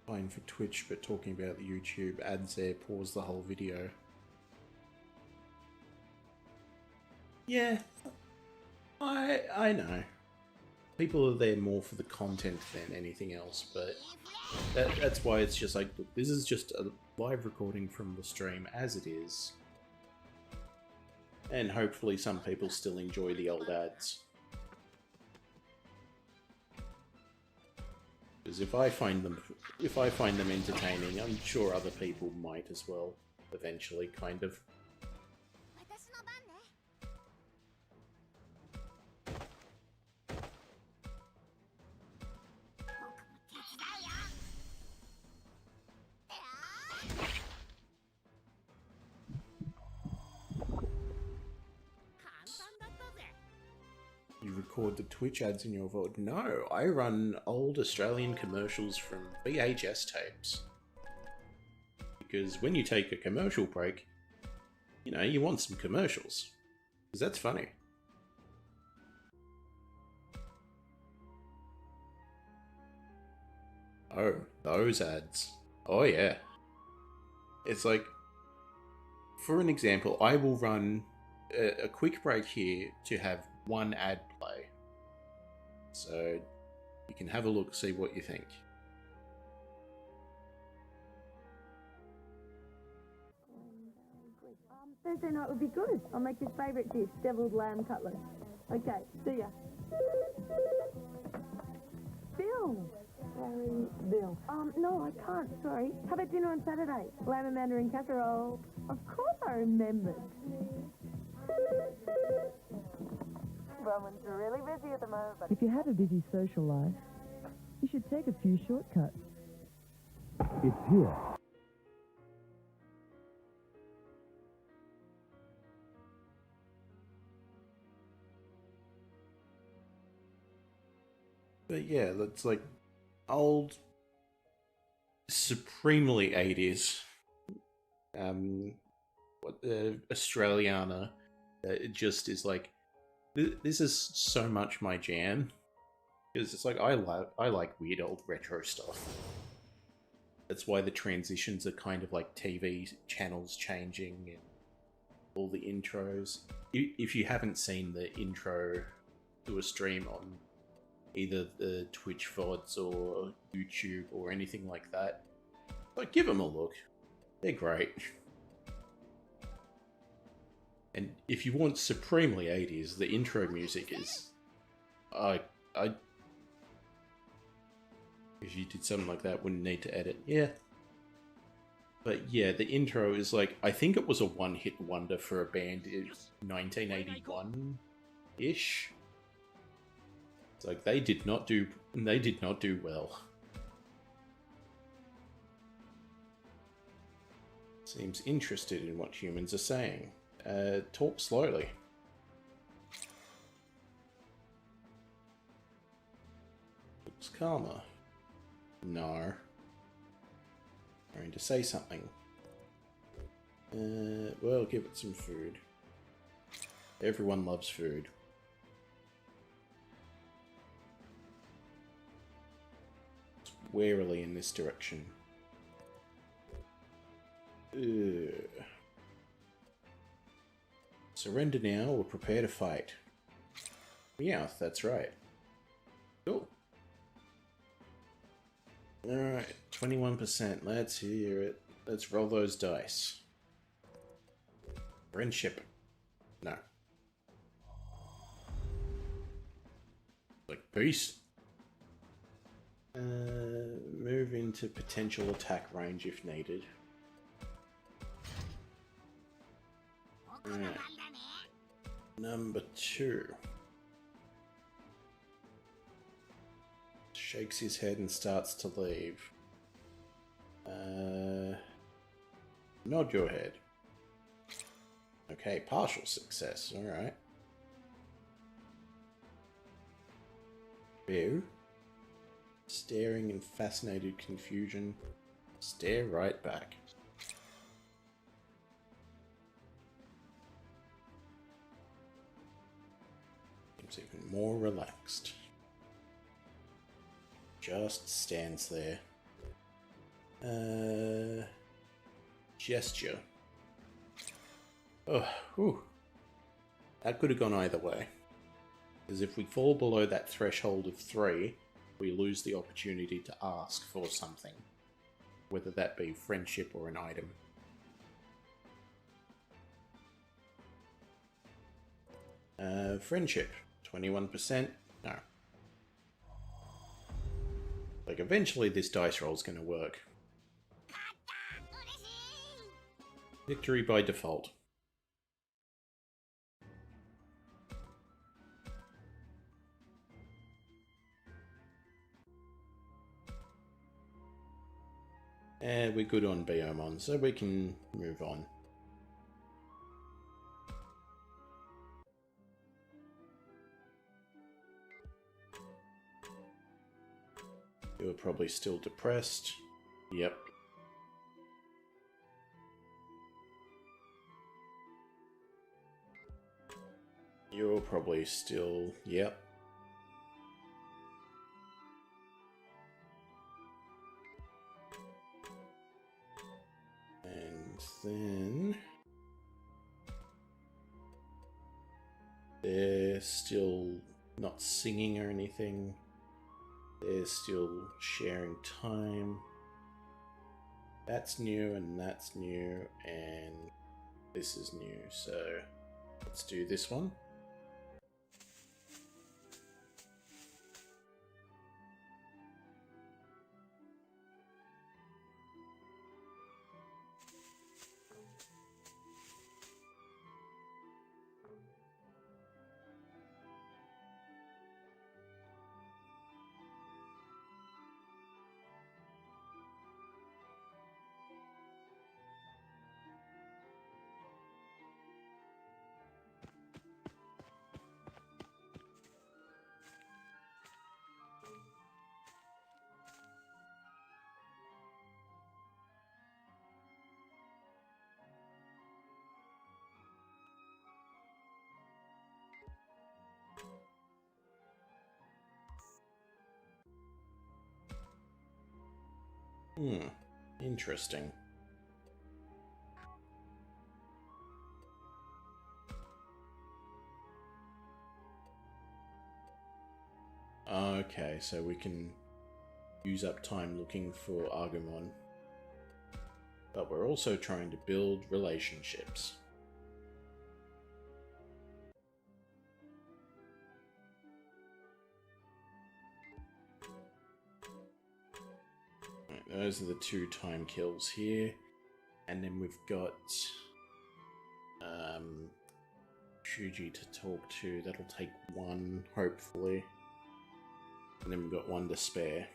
Fine for Twitch, but talking about the YouTube ads there, pause the whole video. Yeah, I know. People are there more for the content than anything else, but that's why it's just like, look, this is just a live recording from the stream as it is. And hopefully some people still enjoy the old ads. Because if I find them entertaining, I'm sure other people might as well, eventually, kind of. You record the Twitch ads in your VOD? No, I run old Australian commercials from VHS tapes. Because when you take a commercial break, you know, you want some commercials. Because that's funny. Oh, those ads. Oh yeah. It's like, for an example, I will run a quick break here to have one ad play. So you can have a look, see what you think. Thursday night would be good. I'll make his favourite dish, deviled lamb cutlet. Okay, see ya. Bill! Sorry, Bill. No, I can't, sorry. How about dinner on Saturday? Lamb and mandarin casserole. Of course I remembered. Roman's really busy at the moment, but... If you have a busy social life, you should take a few shortcuts. It's here. But yeah, that's like old, supremely 80s, Australiana. It just is like, this is so much my jam. Because it's like I like weird old retro stuff. That's why the transitions are kind of like TV channels changing and all the intros. If you haven't seen the intro to a stream on either the Twitch VODs or YouTube or anything like that, like give them a look. They're great. And if you want supremely 80s, the intro music is... If you did something like that, wouldn't need to edit. Yeah. But yeah, the intro is like... I think it was a one-hit wonder for a band in 1981-ish. It's like they did not do well. Seems interested in what humans are saying. Talk slowly. Looks calmer. No. Trying to say something. Well, give it some food. Everyone loves food. It's warily in this direction. Surrender now or prepare to fight. Yeah, that's right. Cool. Alright, 21%. Let's hear it. Let's roll those dice. Friendship. No. Like peace. Move into potential attack range if needed. Alright. Number 2. Shakes his head and starts to leave. Nod your head. Okay, partial success. Alright. Ew. Staring in fascinated confusion. Stare right back. Seems even more relaxed. Just stands there. Gesture. Oh, whew. That could have gone either way. Because if we fall below that threshold of 3, we lose the opportunity to ask for something. Whether that be friendship or an item. Friendship. 21%. No. Like, eventually this dice roll's gonna work. Victory by default. And we're good on Biomon, so we can move on. You're probably still depressed. Yep. You're probably still... Yep. And then... They're still not singing or anything. They're still sharing time. That's new and that's new and this is new. So let's do this one. Interesting. Okay, so we can use up time looking for Agumon. But we're also trying to build relationships. Right, those are the 2 time kills here. And then we've got Shuji to talk to. That'll take 1, hopefully. And then we've got 1 to spare.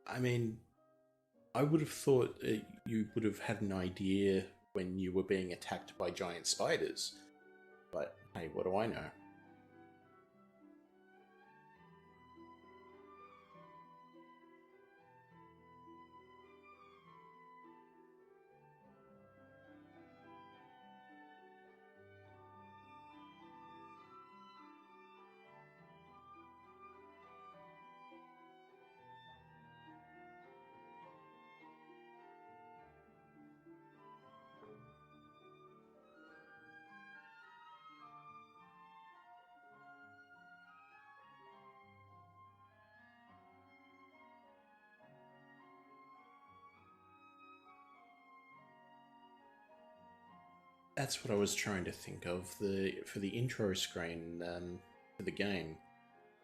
I mean, I would have thought you would have had an idea when you were being attacked by giant spiders. But hey, what do I know? That's what I was trying to think of. For the intro screen for the game,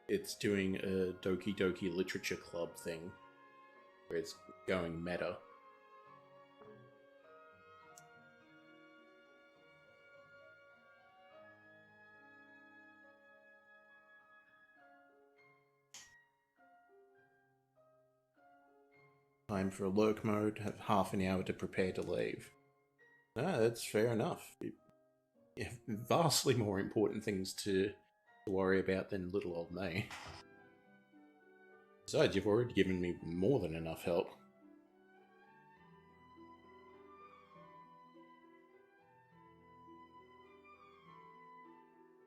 it's doing a Doki Doki Literature Club thing, where it's going meta. Time for a lurk mode, have half an hour to prepare to leave. No, that's fair enough. You have vastly more important things to worry about than little old me. Besides, you've already given me more than enough help.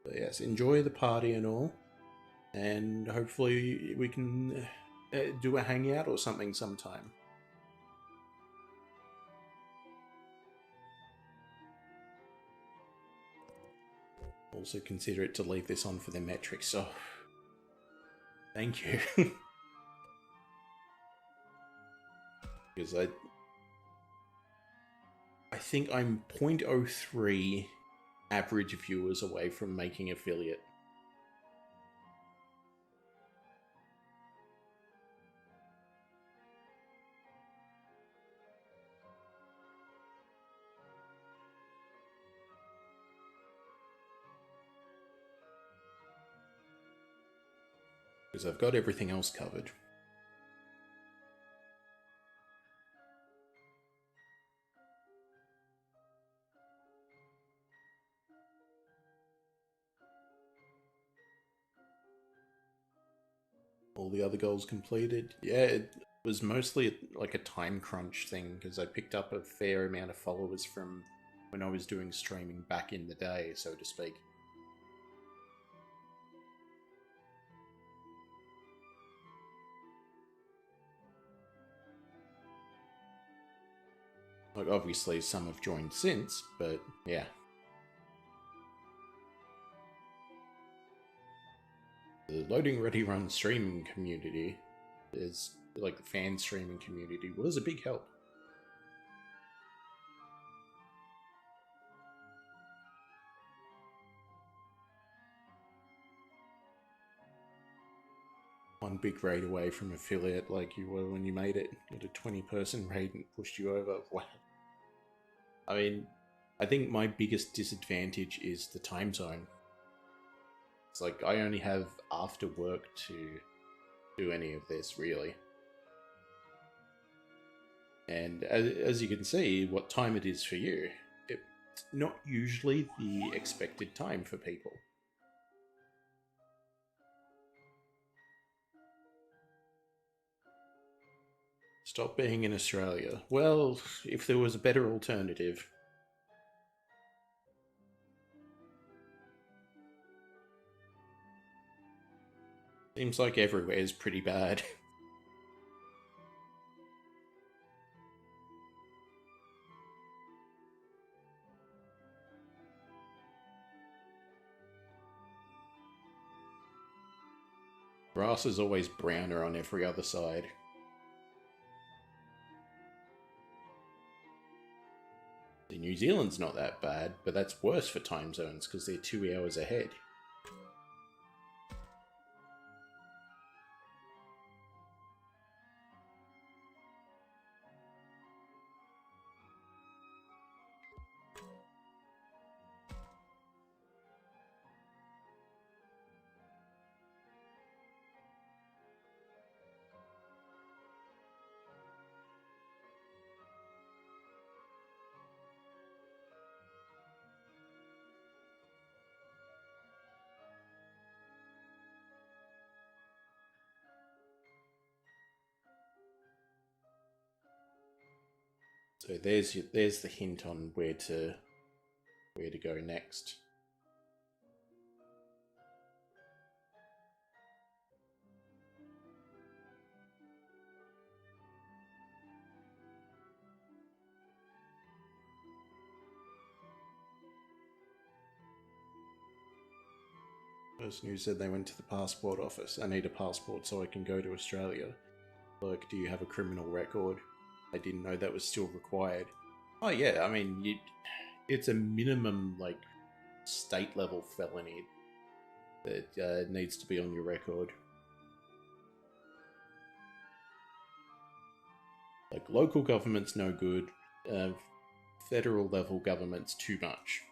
But yes, enjoy the party and all, and hopefully we can do a hangout or something sometime. Also consider it to leave this on for the metrics, so thank you. Because I think I'm 0.03 average viewers away from making affiliate. Because I've got everything else covered. All the other goals completed. Yeah, it was mostly like a time crunch thing, because I picked up a fair amount of followers from when I was doing streaming back in the day, so to speak. Like, obviously some have joined since, but yeah. The Loading Ready Run streaming community is, like, the fan streaming community was a big help. one big raid away from affiliate like you were when you made it. You had a 20-person raid and pushed you over. Wow. I mean, I think my biggest disadvantage is the time zone. It's like I only have after work to do any of this, really. And as you can see, what time it is for you, it's not usually the expected time for people. Stop being in Australia. Well, if there was a better alternative. Seems like everywhere is pretty bad. Grass is always browner on every other side. New Zealand's not that bad, but that's worse for time zones because they're 2 hours ahead. So there's the hint on where to go next. Person who said they went to the passport office. I need a passport so I can go to Australia. Like, do you have a criminal record? I didn't know that was still required. Oh yeah, I mean, it's a minimum, like, state-level felony that needs to be on your record. Like, local government's no good, federal level government's too much.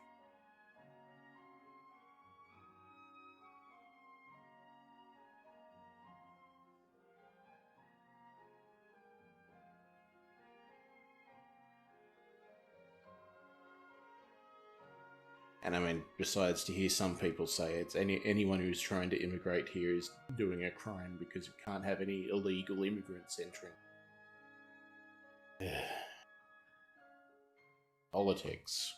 And I mean, besides, to hear some people say it's anyone who's trying to immigrate here is doing a crime because you can't have any illegal immigrants entering. Politics.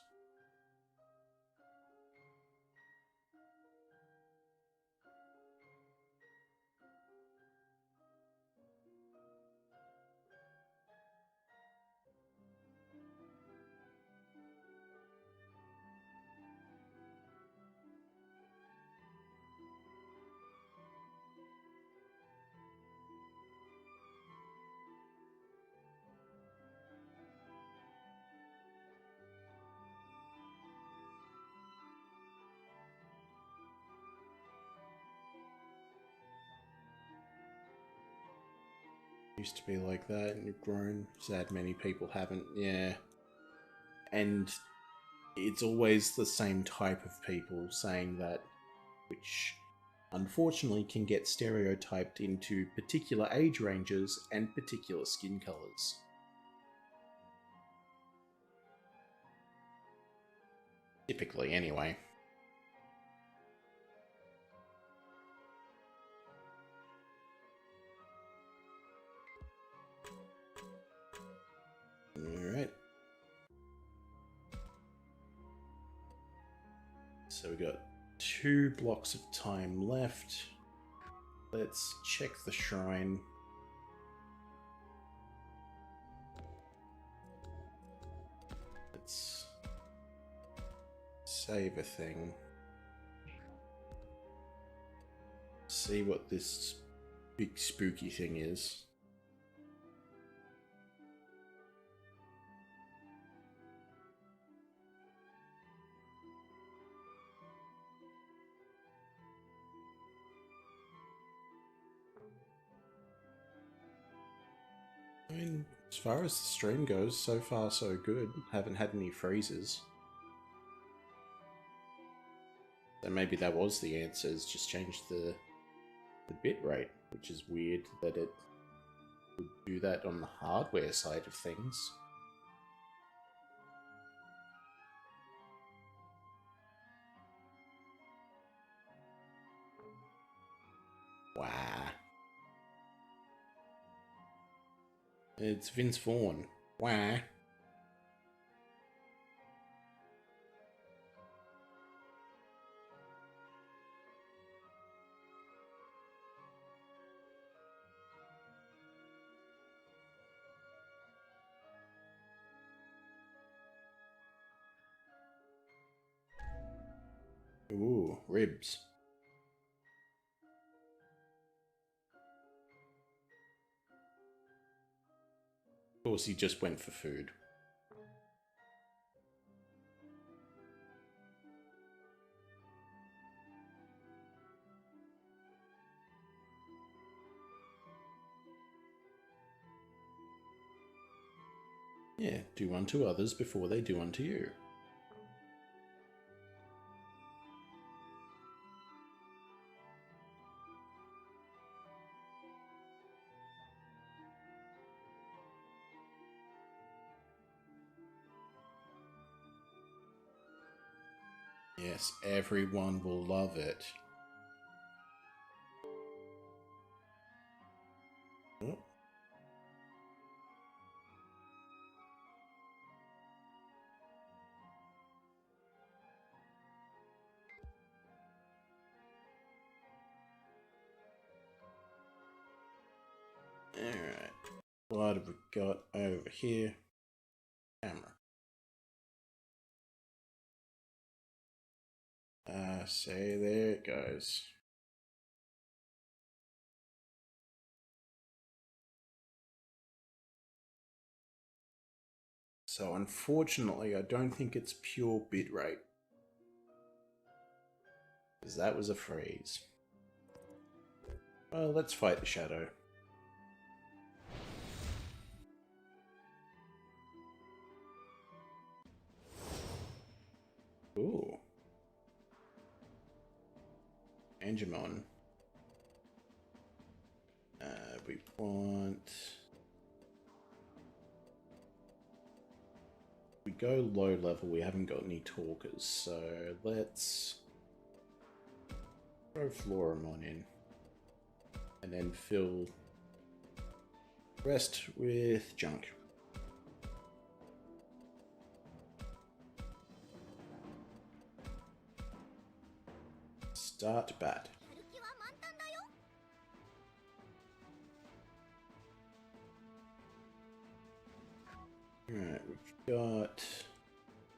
Used to be like that, and you've grown. Sad many people haven't, yeah. And it's always the same type of people saying that, which unfortunately can get stereotyped into particular age ranges and particular skin colours. Typically, anyway. Alright. So we got 2 blocks of time left. Let's check the shrine. Let's save a thing. See what this big spooky thing is. I mean, as far as the stream goes, so far so good. Haven't had any freezes. So maybe that was the answer, is just change the bit rate, which is weird that it would do that on the hardware side of things. Wow. It's Vince Vaughn. Wow. Ooh, ribs. Of course, he just went for food. Yeah, do unto others before they do unto you. Yes, everyone will love it. Oh. Alright, what have we got over here? Camera. Say there it goes. So unfortunately, I don't think it's pure bitrate, because that was a freeze. Well, let's fight the shadow. Ooh. Digimon. We want... We go low level, we haven't got any talkers, so let's throw Floramon in. And then fill the rest with junk. Start bat. Alright, we've got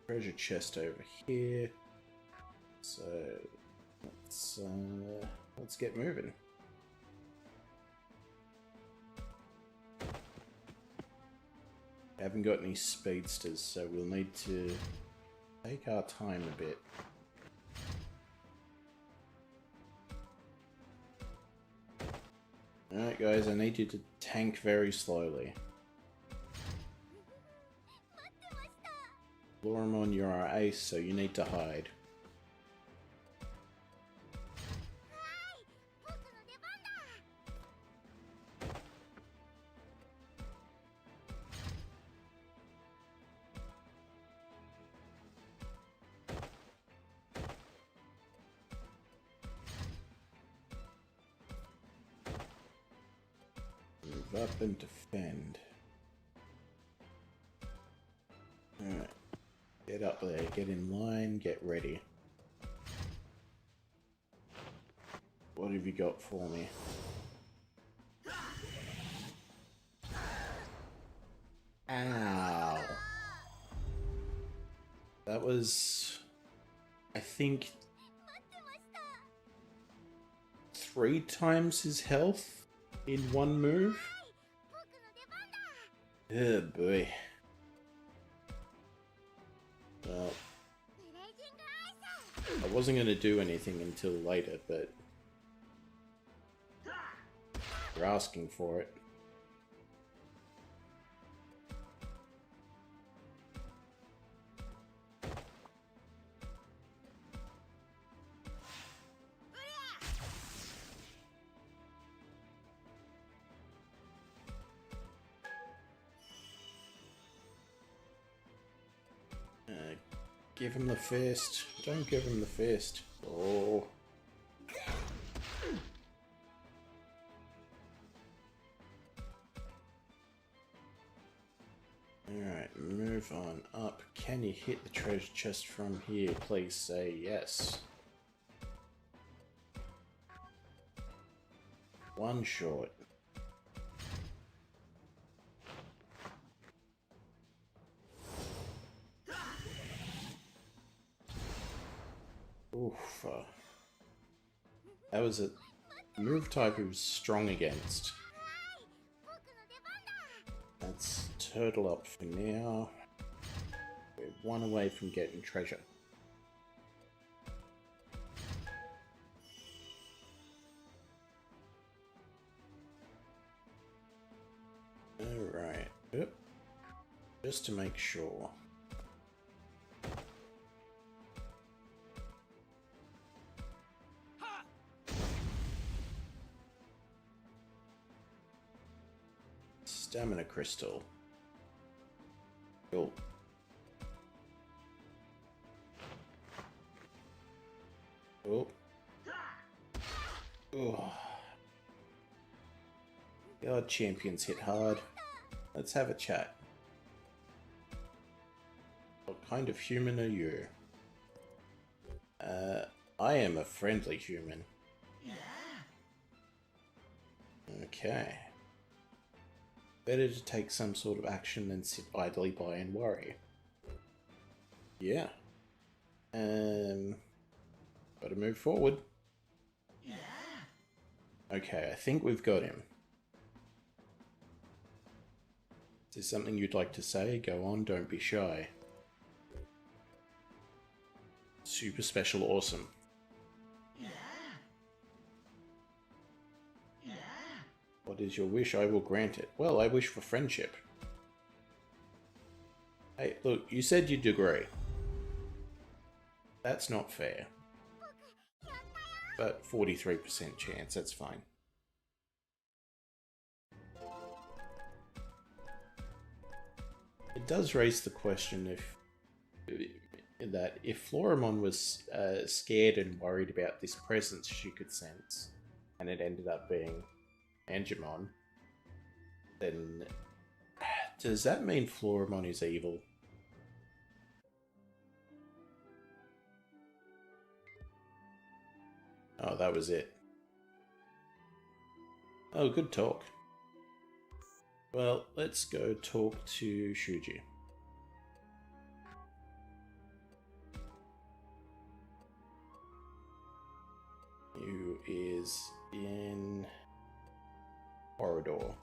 treasure chest over here. So let's get moving. Haven't got any speedsters, so we'll need to take our time a bit. Alright guys, I need you to tank very slowly. Floramon, you're our ace, so you need to hide. Move up and defend. Alright. Get up there, get in line, get ready. What have you got for me? Ow. That was, I think, 3 times his health in one move. Oh boy. Well, I wasn't going to do anything until later, but you're asking for it. Give him the fist. Don't give him the fist. Oh. Alright, move on up. Can you hit the treasure chest from here? Please say yes. One short. Oof. That was a move type he was strong against. Let's turtle up for now. We're one away from getting treasure. Alright. Yep. Just to make sure. Stamina crystal. Cool. Oh. Oh. God, champions hit hard. Let's have a chat. What kind of human are you? I am a friendly human. Okay. Better to take some sort of action than sit idly by and worry. Yeah. Gotta move forward. Okay, I think we've got him. Is there something you'd like to say? Go on, don't be shy. Super special awesome. What is your wish? I will grant it. Well, I wish for friendship. Hey, look, you said you'd agree. That's not fair. But 43% chance, that's fine. It does raise the question if Floramon was scared and worried about this presence she could sense, and it ended up being Angemon, then does that mean Floramon is evil? Oh, that was it. Oh, good talk. Well, let's go talk to Shuji. Who is in corridor.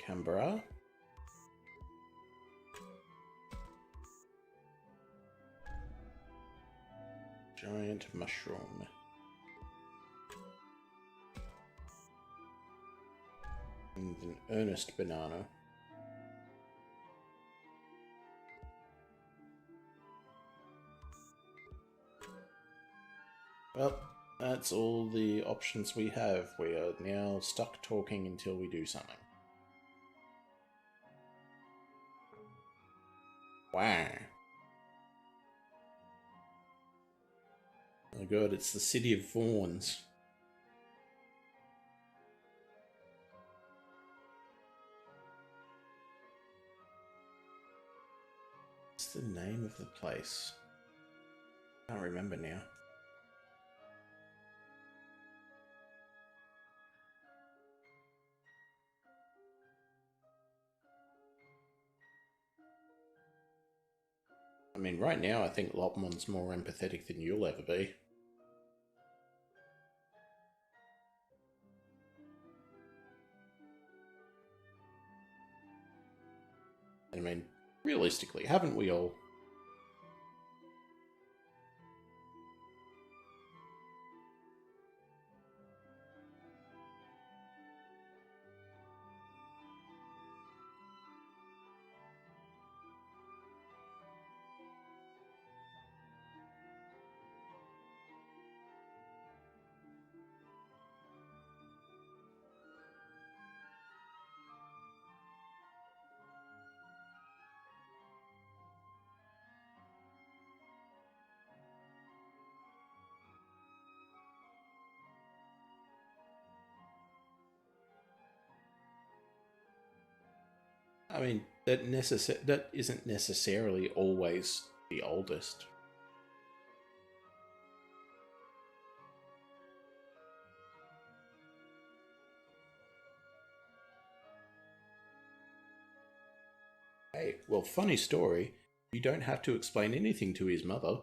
Canberra. Giant mushroom. And an earnest banana. Well, that's all the options we have. We are now stuck talking until we do something. Wow. Oh god, it's the city of Fawns. What's the name of the place? I can't remember now. I mean, right now I think Lopmon's more empathetic than you'll ever be. I mean, realistically, haven't we all? I mean, that isn't necessarily always the oldest. Hey, well, funny story. You don't have to explain anything to his mother.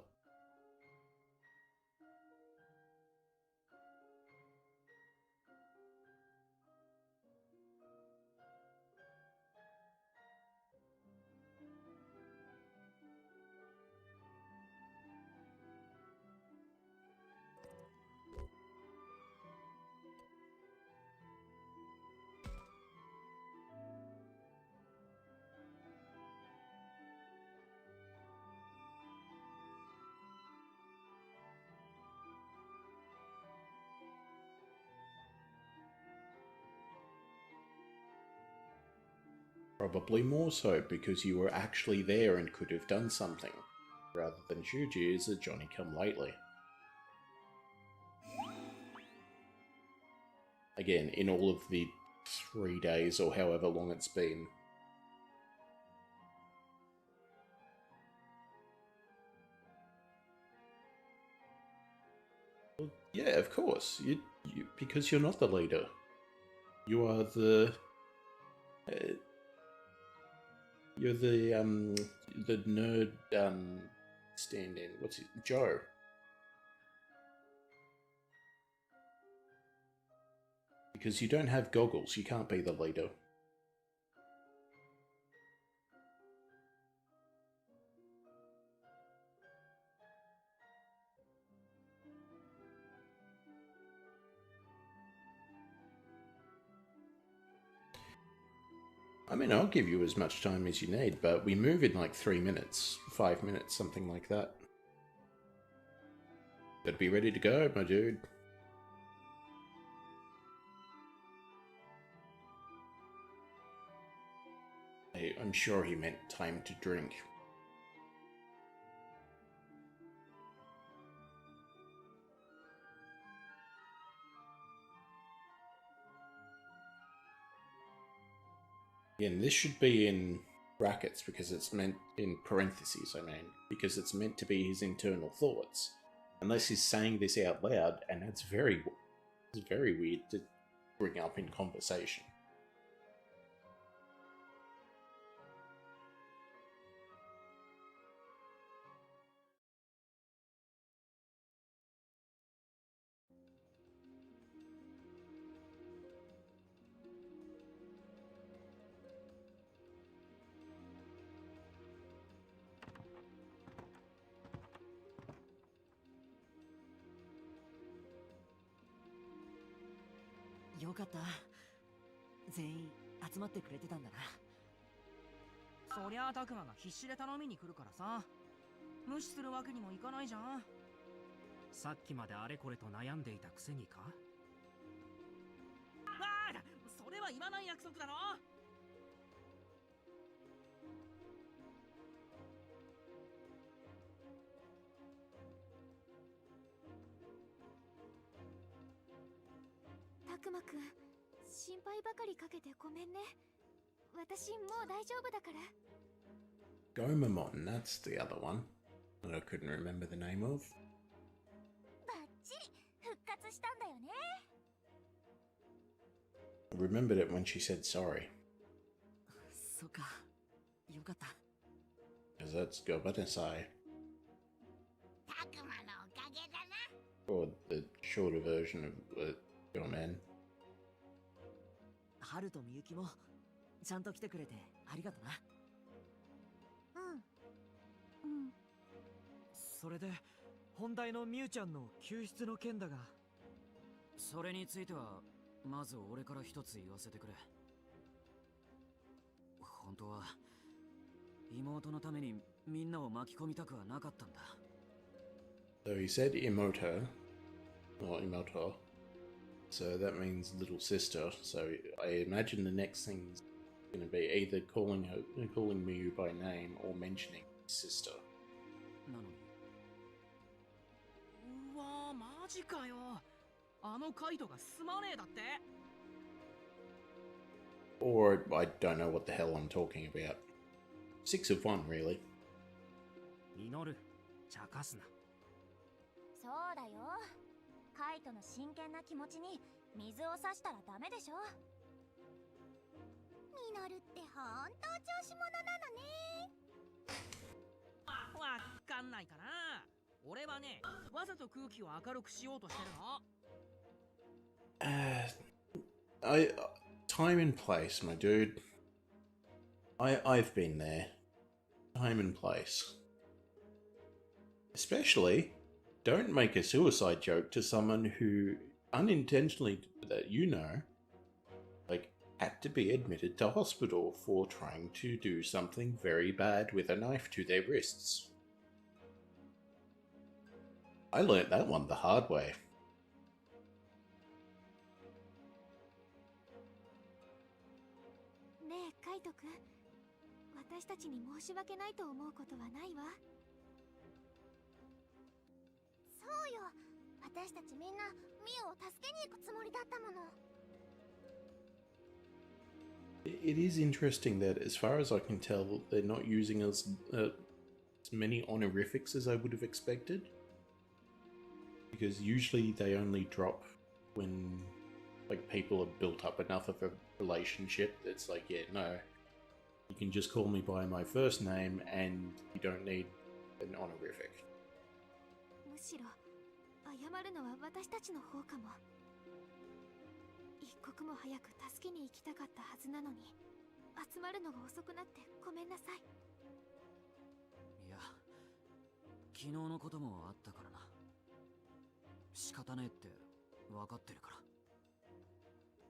Probably more so because you were actually there and could have done something, rather than Shuji is a Johnny-come-lately. Again, in all of the 3 days or however long it's been. Well, yeah, of course. Because you're not the leader. You are the... you're the nerd stand-in. What's it? Joe. Because you don't have goggles, you can't be the leader. I mean, I'll give you as much time as you need, but we move in like 3 minutes, 5 minutes, something like that. Gotta be ready to go, my dude. Hey, I'm sure he meant time to drink. Again, this should be in brackets because it's meant in parentheses, I mean, because it's meant to be his internal thoughts. Unless he's saying this out loud, and it's very weird to bring up in conversation.よかった。全員集まってくれてたんだな。そりゃあタクマが必死で頼みに来るからさ。無視するわけにもいかないじゃん。さっきまであれこれと悩んでいたくせにか。ああ、それは言わない約束だろ。たくまくん、心配ばかりかけてごめんね。私もう大丈夫だから。Gomamon, that's the other one that I couldn't remember the name of. バッチリ復活したんだよね。I remembered it when she said sorry. そっか、よかった。Because that's Gobanesai. たくまのおかげだな。Or the shorter version of Goman. ハルとみゆきもちゃんと来てくれてありがとな。うん。それで本題のみゆちゃんの救出の件だが、それについてはまず俺から一つ言わせてくれ。本当は妹のためにみんなを巻き込みたくはなかったんだ。So he said Imoto, or Imoto, so that means little sister. So I imagine the next thing's going to be either calling Miyu by name or mentioning his sister. なのに。うわー、マジかよ。あのカイトがすまねえだって。Or I don't know what the hell I'm talking about. 6 of 1, really. 祈る茶化すな。そうだよ。カイトの真剣な気持ちに水を差したらダメでしょ。ミノルってほんと調子者なのね。わかんないかな。俺はね、わざと空気を明るくしようとしてるの。Time and place, my dude. I've been there. Time and place. Especially, don't make a suicide joke to someone who unintentionally, that you know, like, had to be admitted to hospital for trying to do something very bad with a knife to their wrists. I learnt that one the hard way. ねえカイトくん、私たちに申し訳ないと思うことはないわ。そうよ、私たちみんなミオを助けに行くつもりだったもの。It is interesting that, as far as I can tell, they're not using as many honorifics as I would have expected. Because usually they only drop when, like, people have built up enough of a relationship that's like, yeah, no, you can just call me by my first name and you don't need an honorific. むしろ謝るのは私たちの方かも。一刻も早く助けに行きたかったはずなのに、集まるのが遅くなってごめんなさい。いや、昨日のこともあったからな。仕方ねえって分かってるから。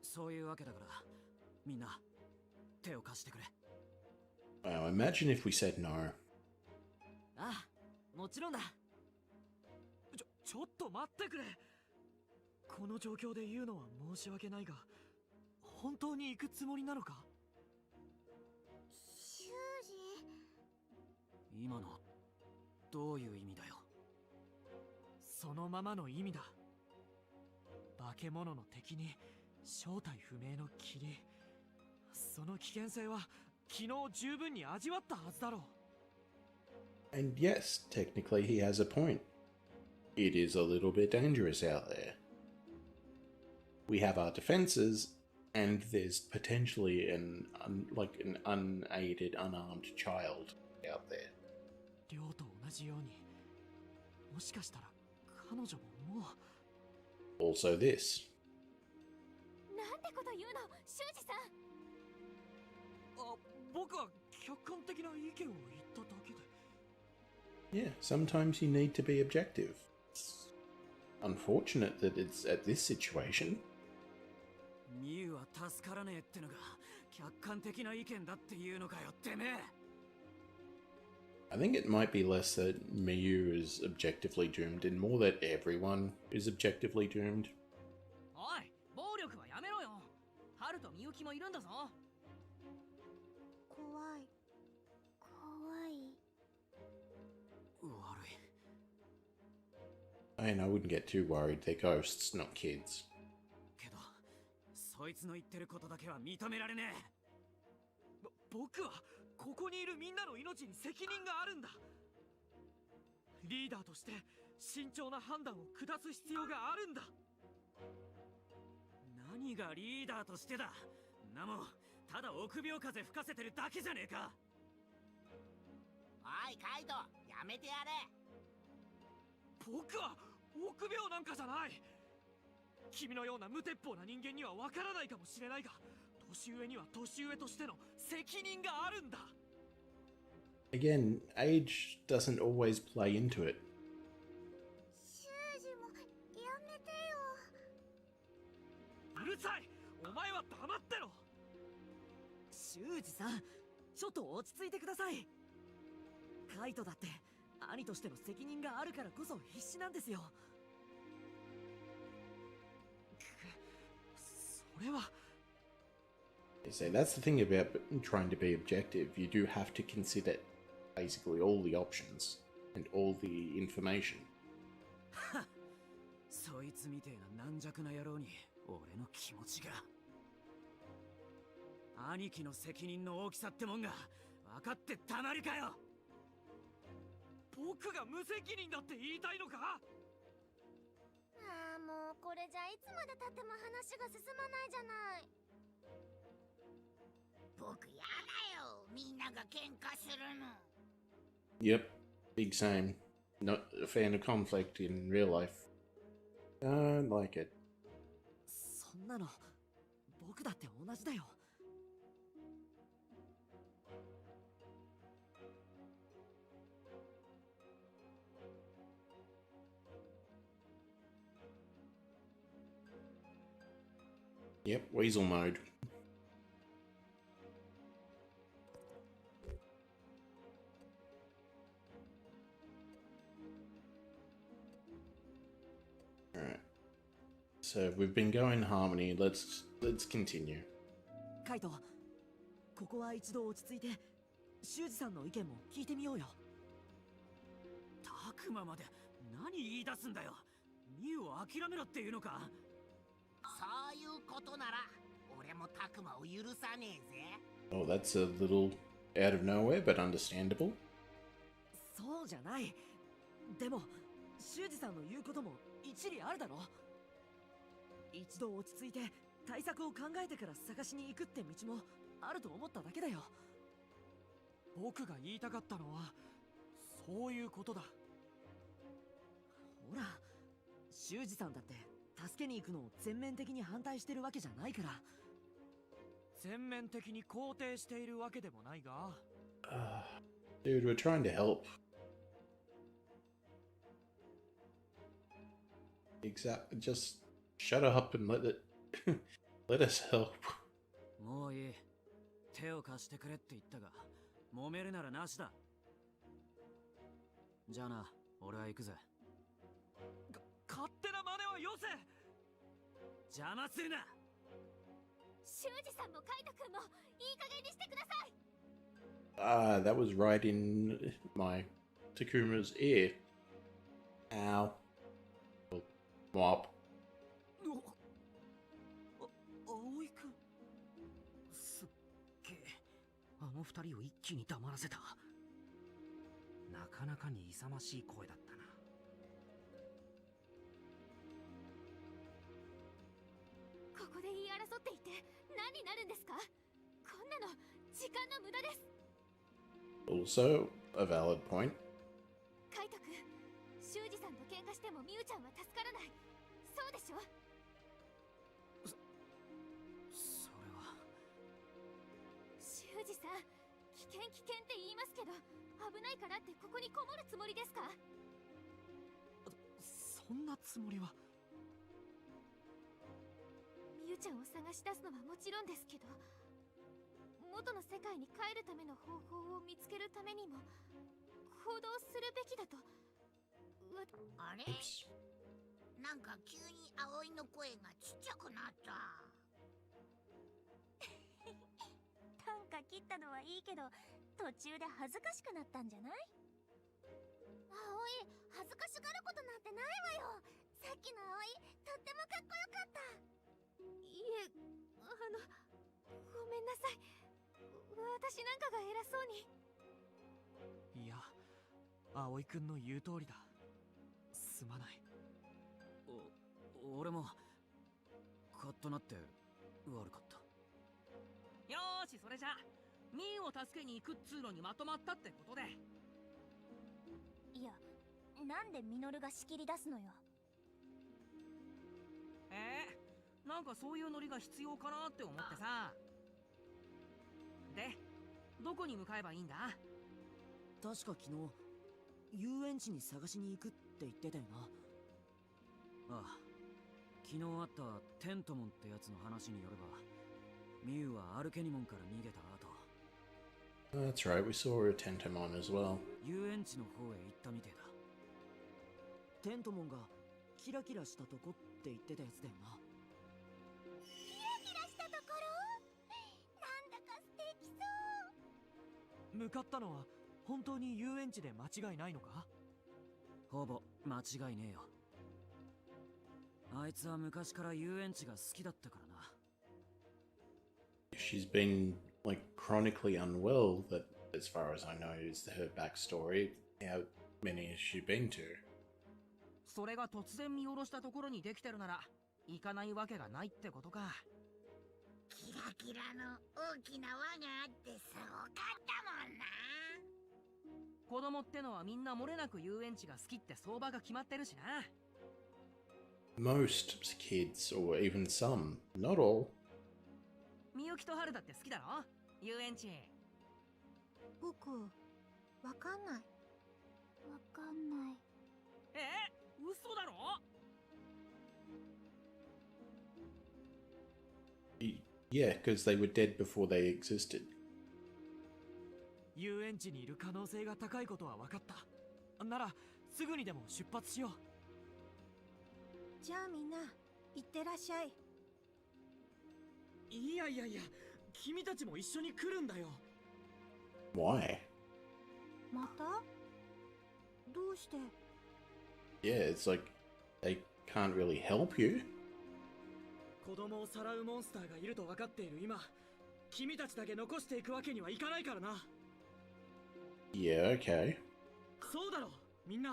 そういうわけだから、みんな手を貸してくれ。Wow, imagine if we said no. ああ、もちろんだ。ちょっと待ってくれ。この状況で言うのは申し訳ないが、本当に行くつもりなのか？修二。今のどういう意味だよ。そのままの意味だ。化け物の敵に正体不明の霧、その危険性は昨日十分に味わったはずだろう。 And yes, technically he has a point. It is a little bit dangerous out there. We have our defenses, and there's potentially an unaided, unarmed child out there. 亮と同じように、もしかしたら彼女ももう。 Also this. なんてこと言うの、修二さん。あ、僕は客観的な意見を言っただけで。Yeah, sometimes you need to be objective. It's unfortunate that it's at this situation. ミユは助からねえってのが客観的な意見だっていうのかよ、てめえ。I think it might be less that Miyu is objectively doomed and more that everyone is objectively doomed. おい、暴力はやめろよ。ハルとミユキもいるんだぞ。怖い。怖い。悪い。 I mean, I wouldn't get too worried. They're ghosts, not kids. けど、そいつの言ってることだけは認められねえ。僕はここにいるみんなの命に責任があるんだ。リーダーとして慎重な判断を下す必要があるんだ。何がリーダーとしてだ。なもただ臆病風吹かせてるだけじゃねえか。おいカイト、やめてやれ。僕は臆病なんかじゃない。君のような無鉄砲な人間にはわからないかもしれないが、年上には年上としての責任があるんだ。 Again, age doesn't always play into it. 修二もやめてよ。うるさい。お前は黙ってろ。修二さん、ちょっと落ち着いてください。カイトだって兄としての責任があるからこそ必死なんですよ。それは。 So that's the thing about trying to be objective. You do have to consider basically all the options and all the information. そいつみてえな軟弱な野郎に俺の気持ちが。兄貴の責任の大きさってもんが分かってたまるかよ。僕が無責任だって言いたいのか。ああ、もうこれじゃいつまで経っても話が進まないじゃない。僕やだよ、みんなが喧嘩するの。 Yep, big same. Not a fan of conflict in real life. Don't like it. そんなの僕だって同じだよ。Yep, weasel mode. Alright. So we've been going harmony. Let's continue. カイト、ここは一度落ち着いて修二さんの意見も聞いてみようよ。タクマまで何言い出すんだよ。ミュウを諦めろっていうのか。そういうことなら俺もタクマを許さねえぜ。 Oh, that's a little out of nowhere, but understandable. そうじゃない。でも修二さんの言うことも一理あるだろ。一度落ち着いて対策を考えてから探しに行くって道もあると思っただけだよ。僕が言いたかったのはそういうことだ。ほら、修二さんだって助けに行くのを全面的に反対してるわけじゃないから。全面的に肯定しているわけでもないが。Dude, we're trying to help. Just shut up and let us help. もういい。手を貸してくれって言ったが、揉めるならなしだ。じゃあな、俺は行くぜ。勝手な真似はよせ。邪魔するな。修二さんもカイト君もいい加減にしてください。Ah, that was right in my Takuma's ear. Ow. Mop. 葵君、すっげえ。あの二人を一気に黙らせた。なかなかに勇ましい声だったな。ここで言い争っていて何になるんですか。こんなの時間の無駄です。 Also, a valid point. カイト君、修二さんと喧嘩してもミュウちゃんは助からない。そうでしょ。それは。修二さん、危険って言いますけど、危ないからってここにこもるつもりですか。そんなつもりは。ミュウちゃんを探し出すのはもちろんですけど、元の世界に帰るための方法を見つけるためにも行動するべきだと。あれ、なんか急に葵の声がちっちゃくなった。短歌切ったのはいいけど、途中で恥ずかしくなったんじゃない。葵、恥ずかしがることなんてないわよ。さっきの葵、とってもかっこよかった。いえ、ごめんなさい。私なんかが偉そうに。いや、葵君の言う通りだ。すまない。俺もカッとなって悪かった。よーし、それじゃミーを助けに行くっつうのにまとまったってことで。いや、なんでミノルが仕切り出すのよ。なんかそういうノリが必要かなって思ってさ。で、どこに向かえばいいんだ。確か昨日遊園地に探しに行くって言ってたよな。ああ、昨日あったテントモンってやつの話によれば、ミュウはアルケニモンから逃げた後、 That's right, we saw a Tentomon as well. 遊園地の方へ行ったみてえだ。テントモンがキラキラしたとこって言ってたやつだよな。キラキラしたところ、なんだか素敵そう。向かったのは本当に遊園地で間違いないのか。ほぼ間違いねえよ。あいつは昔から遊園地が好きだったからな。she's been like chronically unwell. That, as far as I know, is her backstory. How many has she been to? それが突然見下ろしたところにできてるなら行かないわけがないってことか。キラキラの大きな輪があってすごかったもんな。子供ってのはみんな漏れなく遊園地が好きって相場が決まってるしな。Most kids, or even some, not all. みゆきとはるだって好きだろ遊園地。僕、わかんない。わかんない。嘘だろYeah, because they were dead before they existed. 遊園地にいる可能性が高いことは分かった。ならすぐにでも出発しよう。じゃあみんな行ってらっしゃい。いやいやいや、君たちも一緒に来るんだよ。Why? また？どうして？ Yeah, it's like they can't really help you. 子供をさらうモンスターがいると分かっている今、君たちだけ残していくわけにはいかないからな。Yeah, okay. そうだろ、みんな。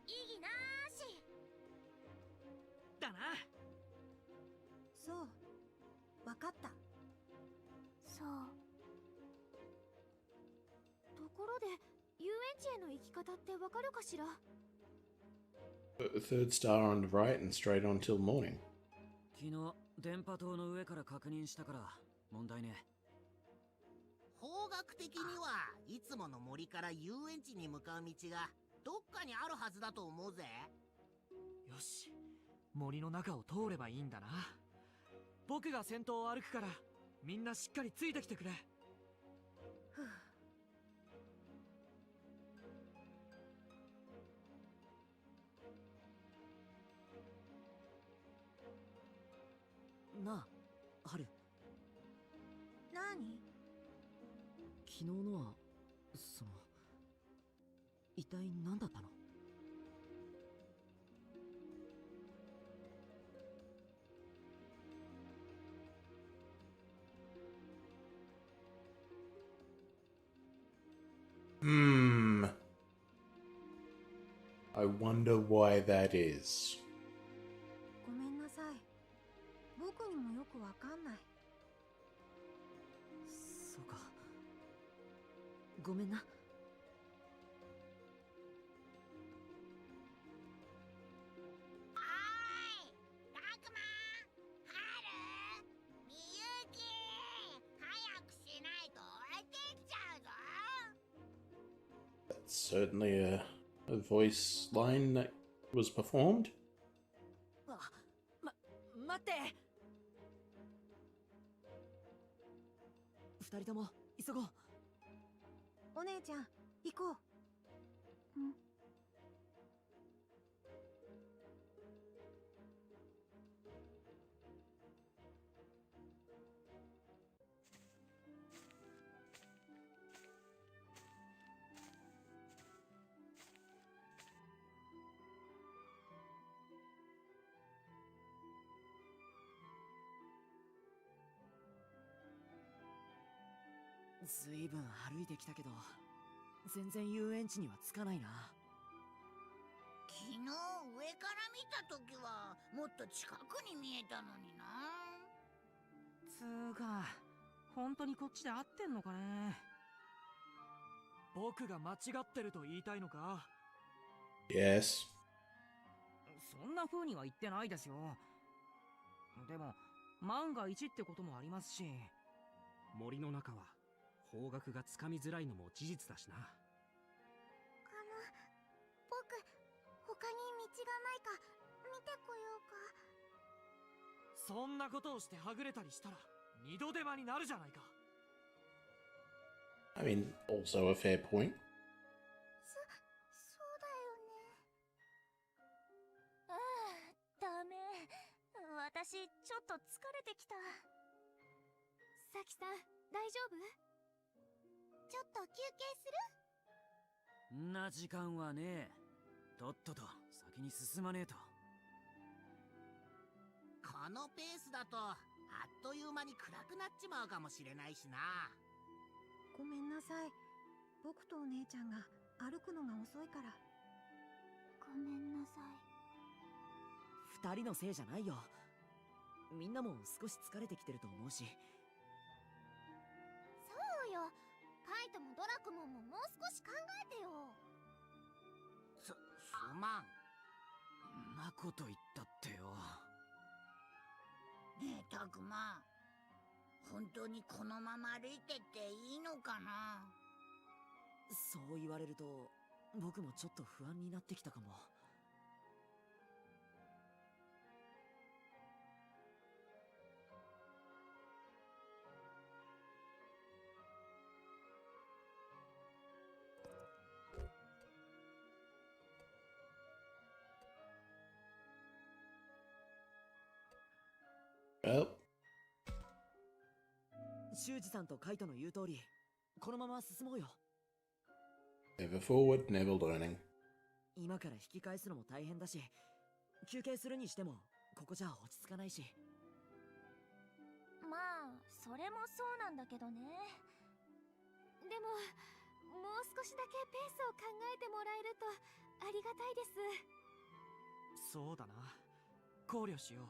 意義なし。だな。そう、分かった。そう。ところで、遊園地への行き方ってわかるかしら？ Third star on the right and straight on till morning. 昨日電波塔の上から確認したから問題ね。方角的にはいつもの森から遊園地に向かう道がどっかにあるはずだと思うぜ。よし、森の中を通ればいいんだな。僕が先頭を歩くからみんなしっかりついてきてくれ。なあ、ハル。何？昨日のは、一体何だったの？I wonder why that is. ごめんなさい。僕にもよくわかんない。そうか。ごめんな。That's certainly a voice line that was performed. 待って。二人とも急ごう。お姉ちゃん、行こう。うん。ずいぶん歩いてきたけど、全然遊園地には着かないな。昨日上から見た時はもっと近くに見えたのにな。つーか、本当にこっちで合ってんのかね。僕が間違ってると言いたいのか？ Yes. そんな風には言ってないですよ。でも万が一ってこともありますし。森の中は方角がつかみづらいのも事実だしな。僕、他に道がないか見てこようか。そんなことをしてはぐれたりしたら二度手間になるじゃないか。I mean, also a fair point. そうだよね。ああ、ダメ。私、ちょっと疲れてきた。さきさん、大丈夫？ちょっと休憩する？んな時間はねえ。とっとと先に進まねえと。このペースだとあっという間に暗くなっちまうかもしれないしな。ごめんなさい。僕とお姉ちゃんが歩くのが遅いから。ごめんなさい。二人のせいじゃないよ。みんなも少し疲れてきてると思うし。そうよ。カイトもドラクモンももう少し考えてよ。すまん。んなこと言ったってよ。ねえ、たくま、本当にこのまま歩いてっていいのかな？そう言われると僕もちょっと不安になってきたかも。修二さんとカイトの言う通り、このまま進もうよ。Never forward, never learning. 今から引き返すのも大変だし、休憩するにしてもここじゃ落ち着かないし。まあそれもそうなんだけどね。でももう少しだけペースを考えてもらえるとありがたいです。そうだな、考慮しよう。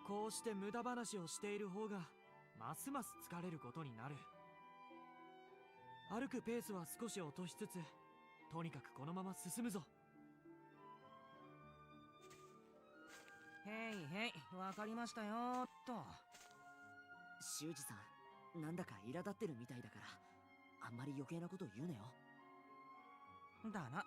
こうして無駄話をしている方がますます疲れることになる。歩くペースは少し落としつつ、とにかくこのまま進むぞ。へいへい、わかりましたよーっと。修二さん、なんだか苛立ってるみたいだから、あんまり余計なこと言うなよ。だな。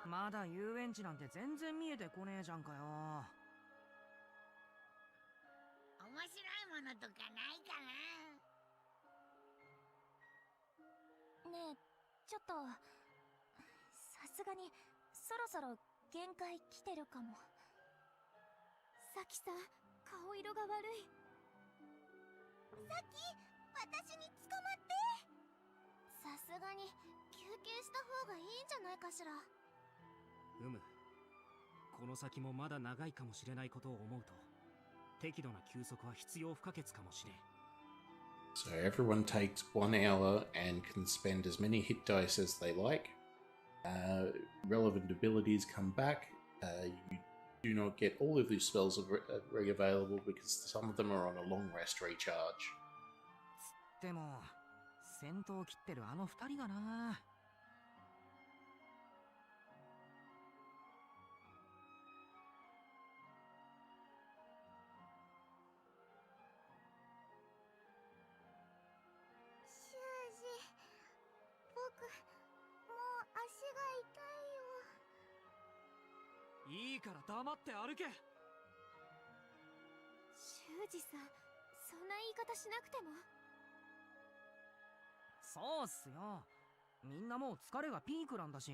まだ遊園地なんて全然見えてこねえじゃんかよ。面白いものとかないかな？ねえ、ちょっとさすがにそろそろ限界来てるかも。さきさん、顔色が悪い。さき、私に捕まって。さすがに休憩した方がいいんじゃないかしら。この先もまだ長いかもしれないことを思うと、適度な休息は必要不可欠かもしれん。So everyone takes 1 hour and can spend as many hit dice as they like. Relevant abilities come back. You do not get all of these spells available because some of them are on a long rest recharge. でも先頭を切ってるあの二人がな。僕、もう足が痛いよ。いいから黙って歩け。修二さん、そんな言い方しなくても。そうっすよ。みんなもう疲れがピークなんだし。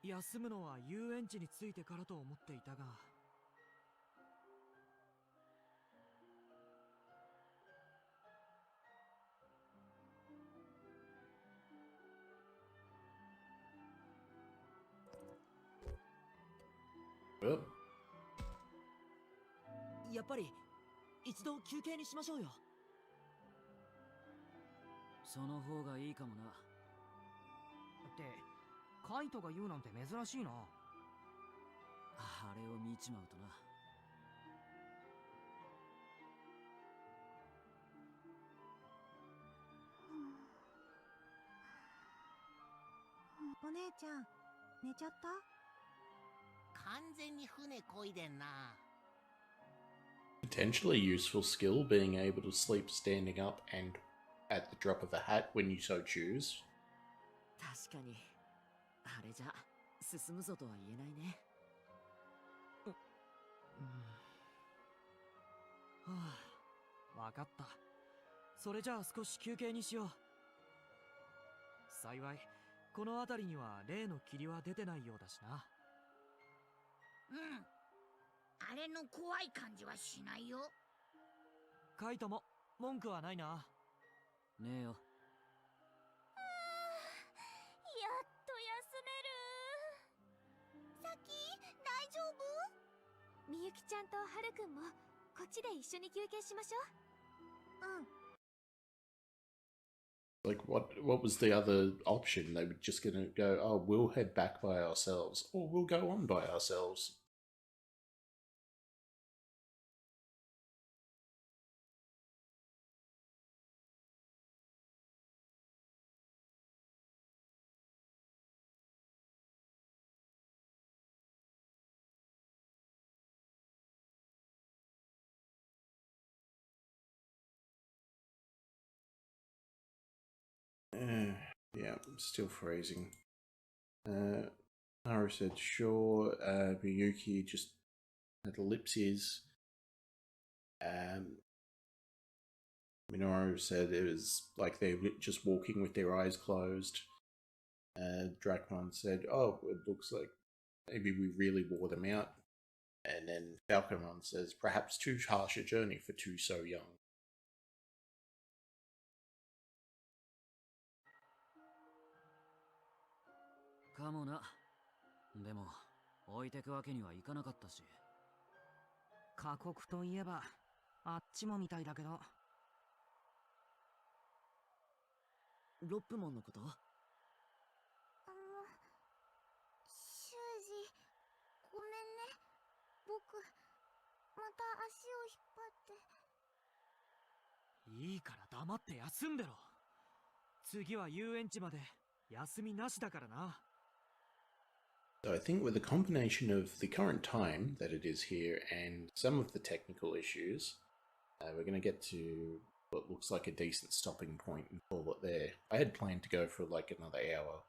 休むのは遊園地に着いてからと思っていたが。やっぱり一度休憩にしましょうよ。その方がいいかもな。ってカイトが言うなんて珍しいな。あれを見ちまうとな。お姉ちゃん、寝ちゃった？完全に船こいでんな。Potentially useful skill, being able to sleep standing up and at the drop of a hat when you so choose. 確かにあれじゃ進むぞとは言えないね。はあ、わかった。それじゃあ少し休憩にしよう。幸いこの辺りには例の霧は出てないようだしな。うん。あれの怖い感じはしないよ。カイトも文句はないな。ねえよ。やっと休める。さき、大丈夫？みゆきちゃんとはるくんもこっちで一緒に休憩しましょう。うん。Like, what was the other option? They were just gonna go, oh, we'll head back by ourselves, or we'll go on by ourselves. Yeah, I'm still freezing. Haru said, sure. Miyuki just had ellipses. Minoru said it was like they were just walking with their eyes closed. Drakmon said, oh, it looks like maybe we really wore them out. And then Falcomon says, perhaps too harsh a journey for two so young. Come on. でも置いてくわけにはいかなかったし。過酷といえばあっちもみたいだけど。ロップモンのこと？修二、ごめんね。僕、また足を引っ張って。いいから黙って休んでろ。次は遊園地まで休みなしだからな。So I think with a combination of the current time that it is here and some of the technical issues, we're going to get to what looks like a decent stopping point and call it there. I had planned to go for like another hour.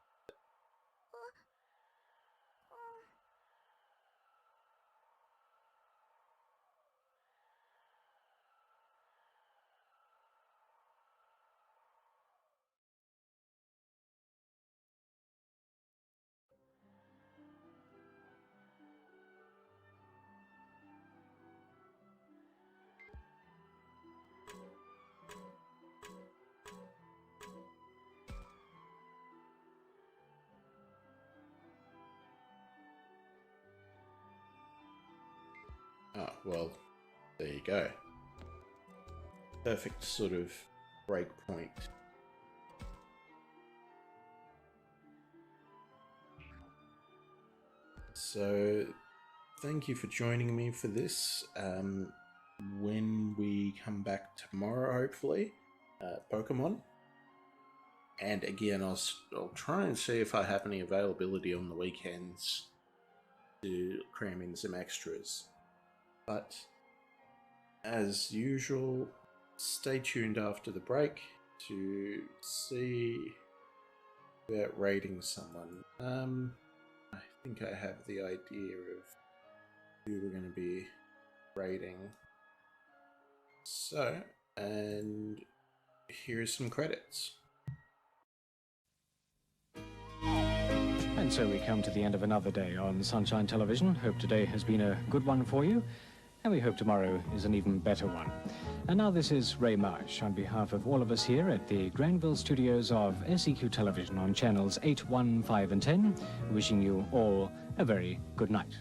Oh, well, there you go. Perfect sort of break point. So, thank you for joining me for this. When we come back tomorrow, hopefully, Pokemon. And again, I'll try and see if I have any availability on the weekends to cram in some extras. But, as usual, stay tuned after the break to see about raiding someone. I think I have the idea of who we're going to be raiding. So, and here's some credits. And so we come to the end of another day on Sunshine Television. Hope today has been a good one for you, and we hope tomorrow is an even better one. And now this is Ray Marsh on behalf of all of us here at the Granville studios of SEQ Television on channels 8, 1, 5 and 10, wishing you all a very good night.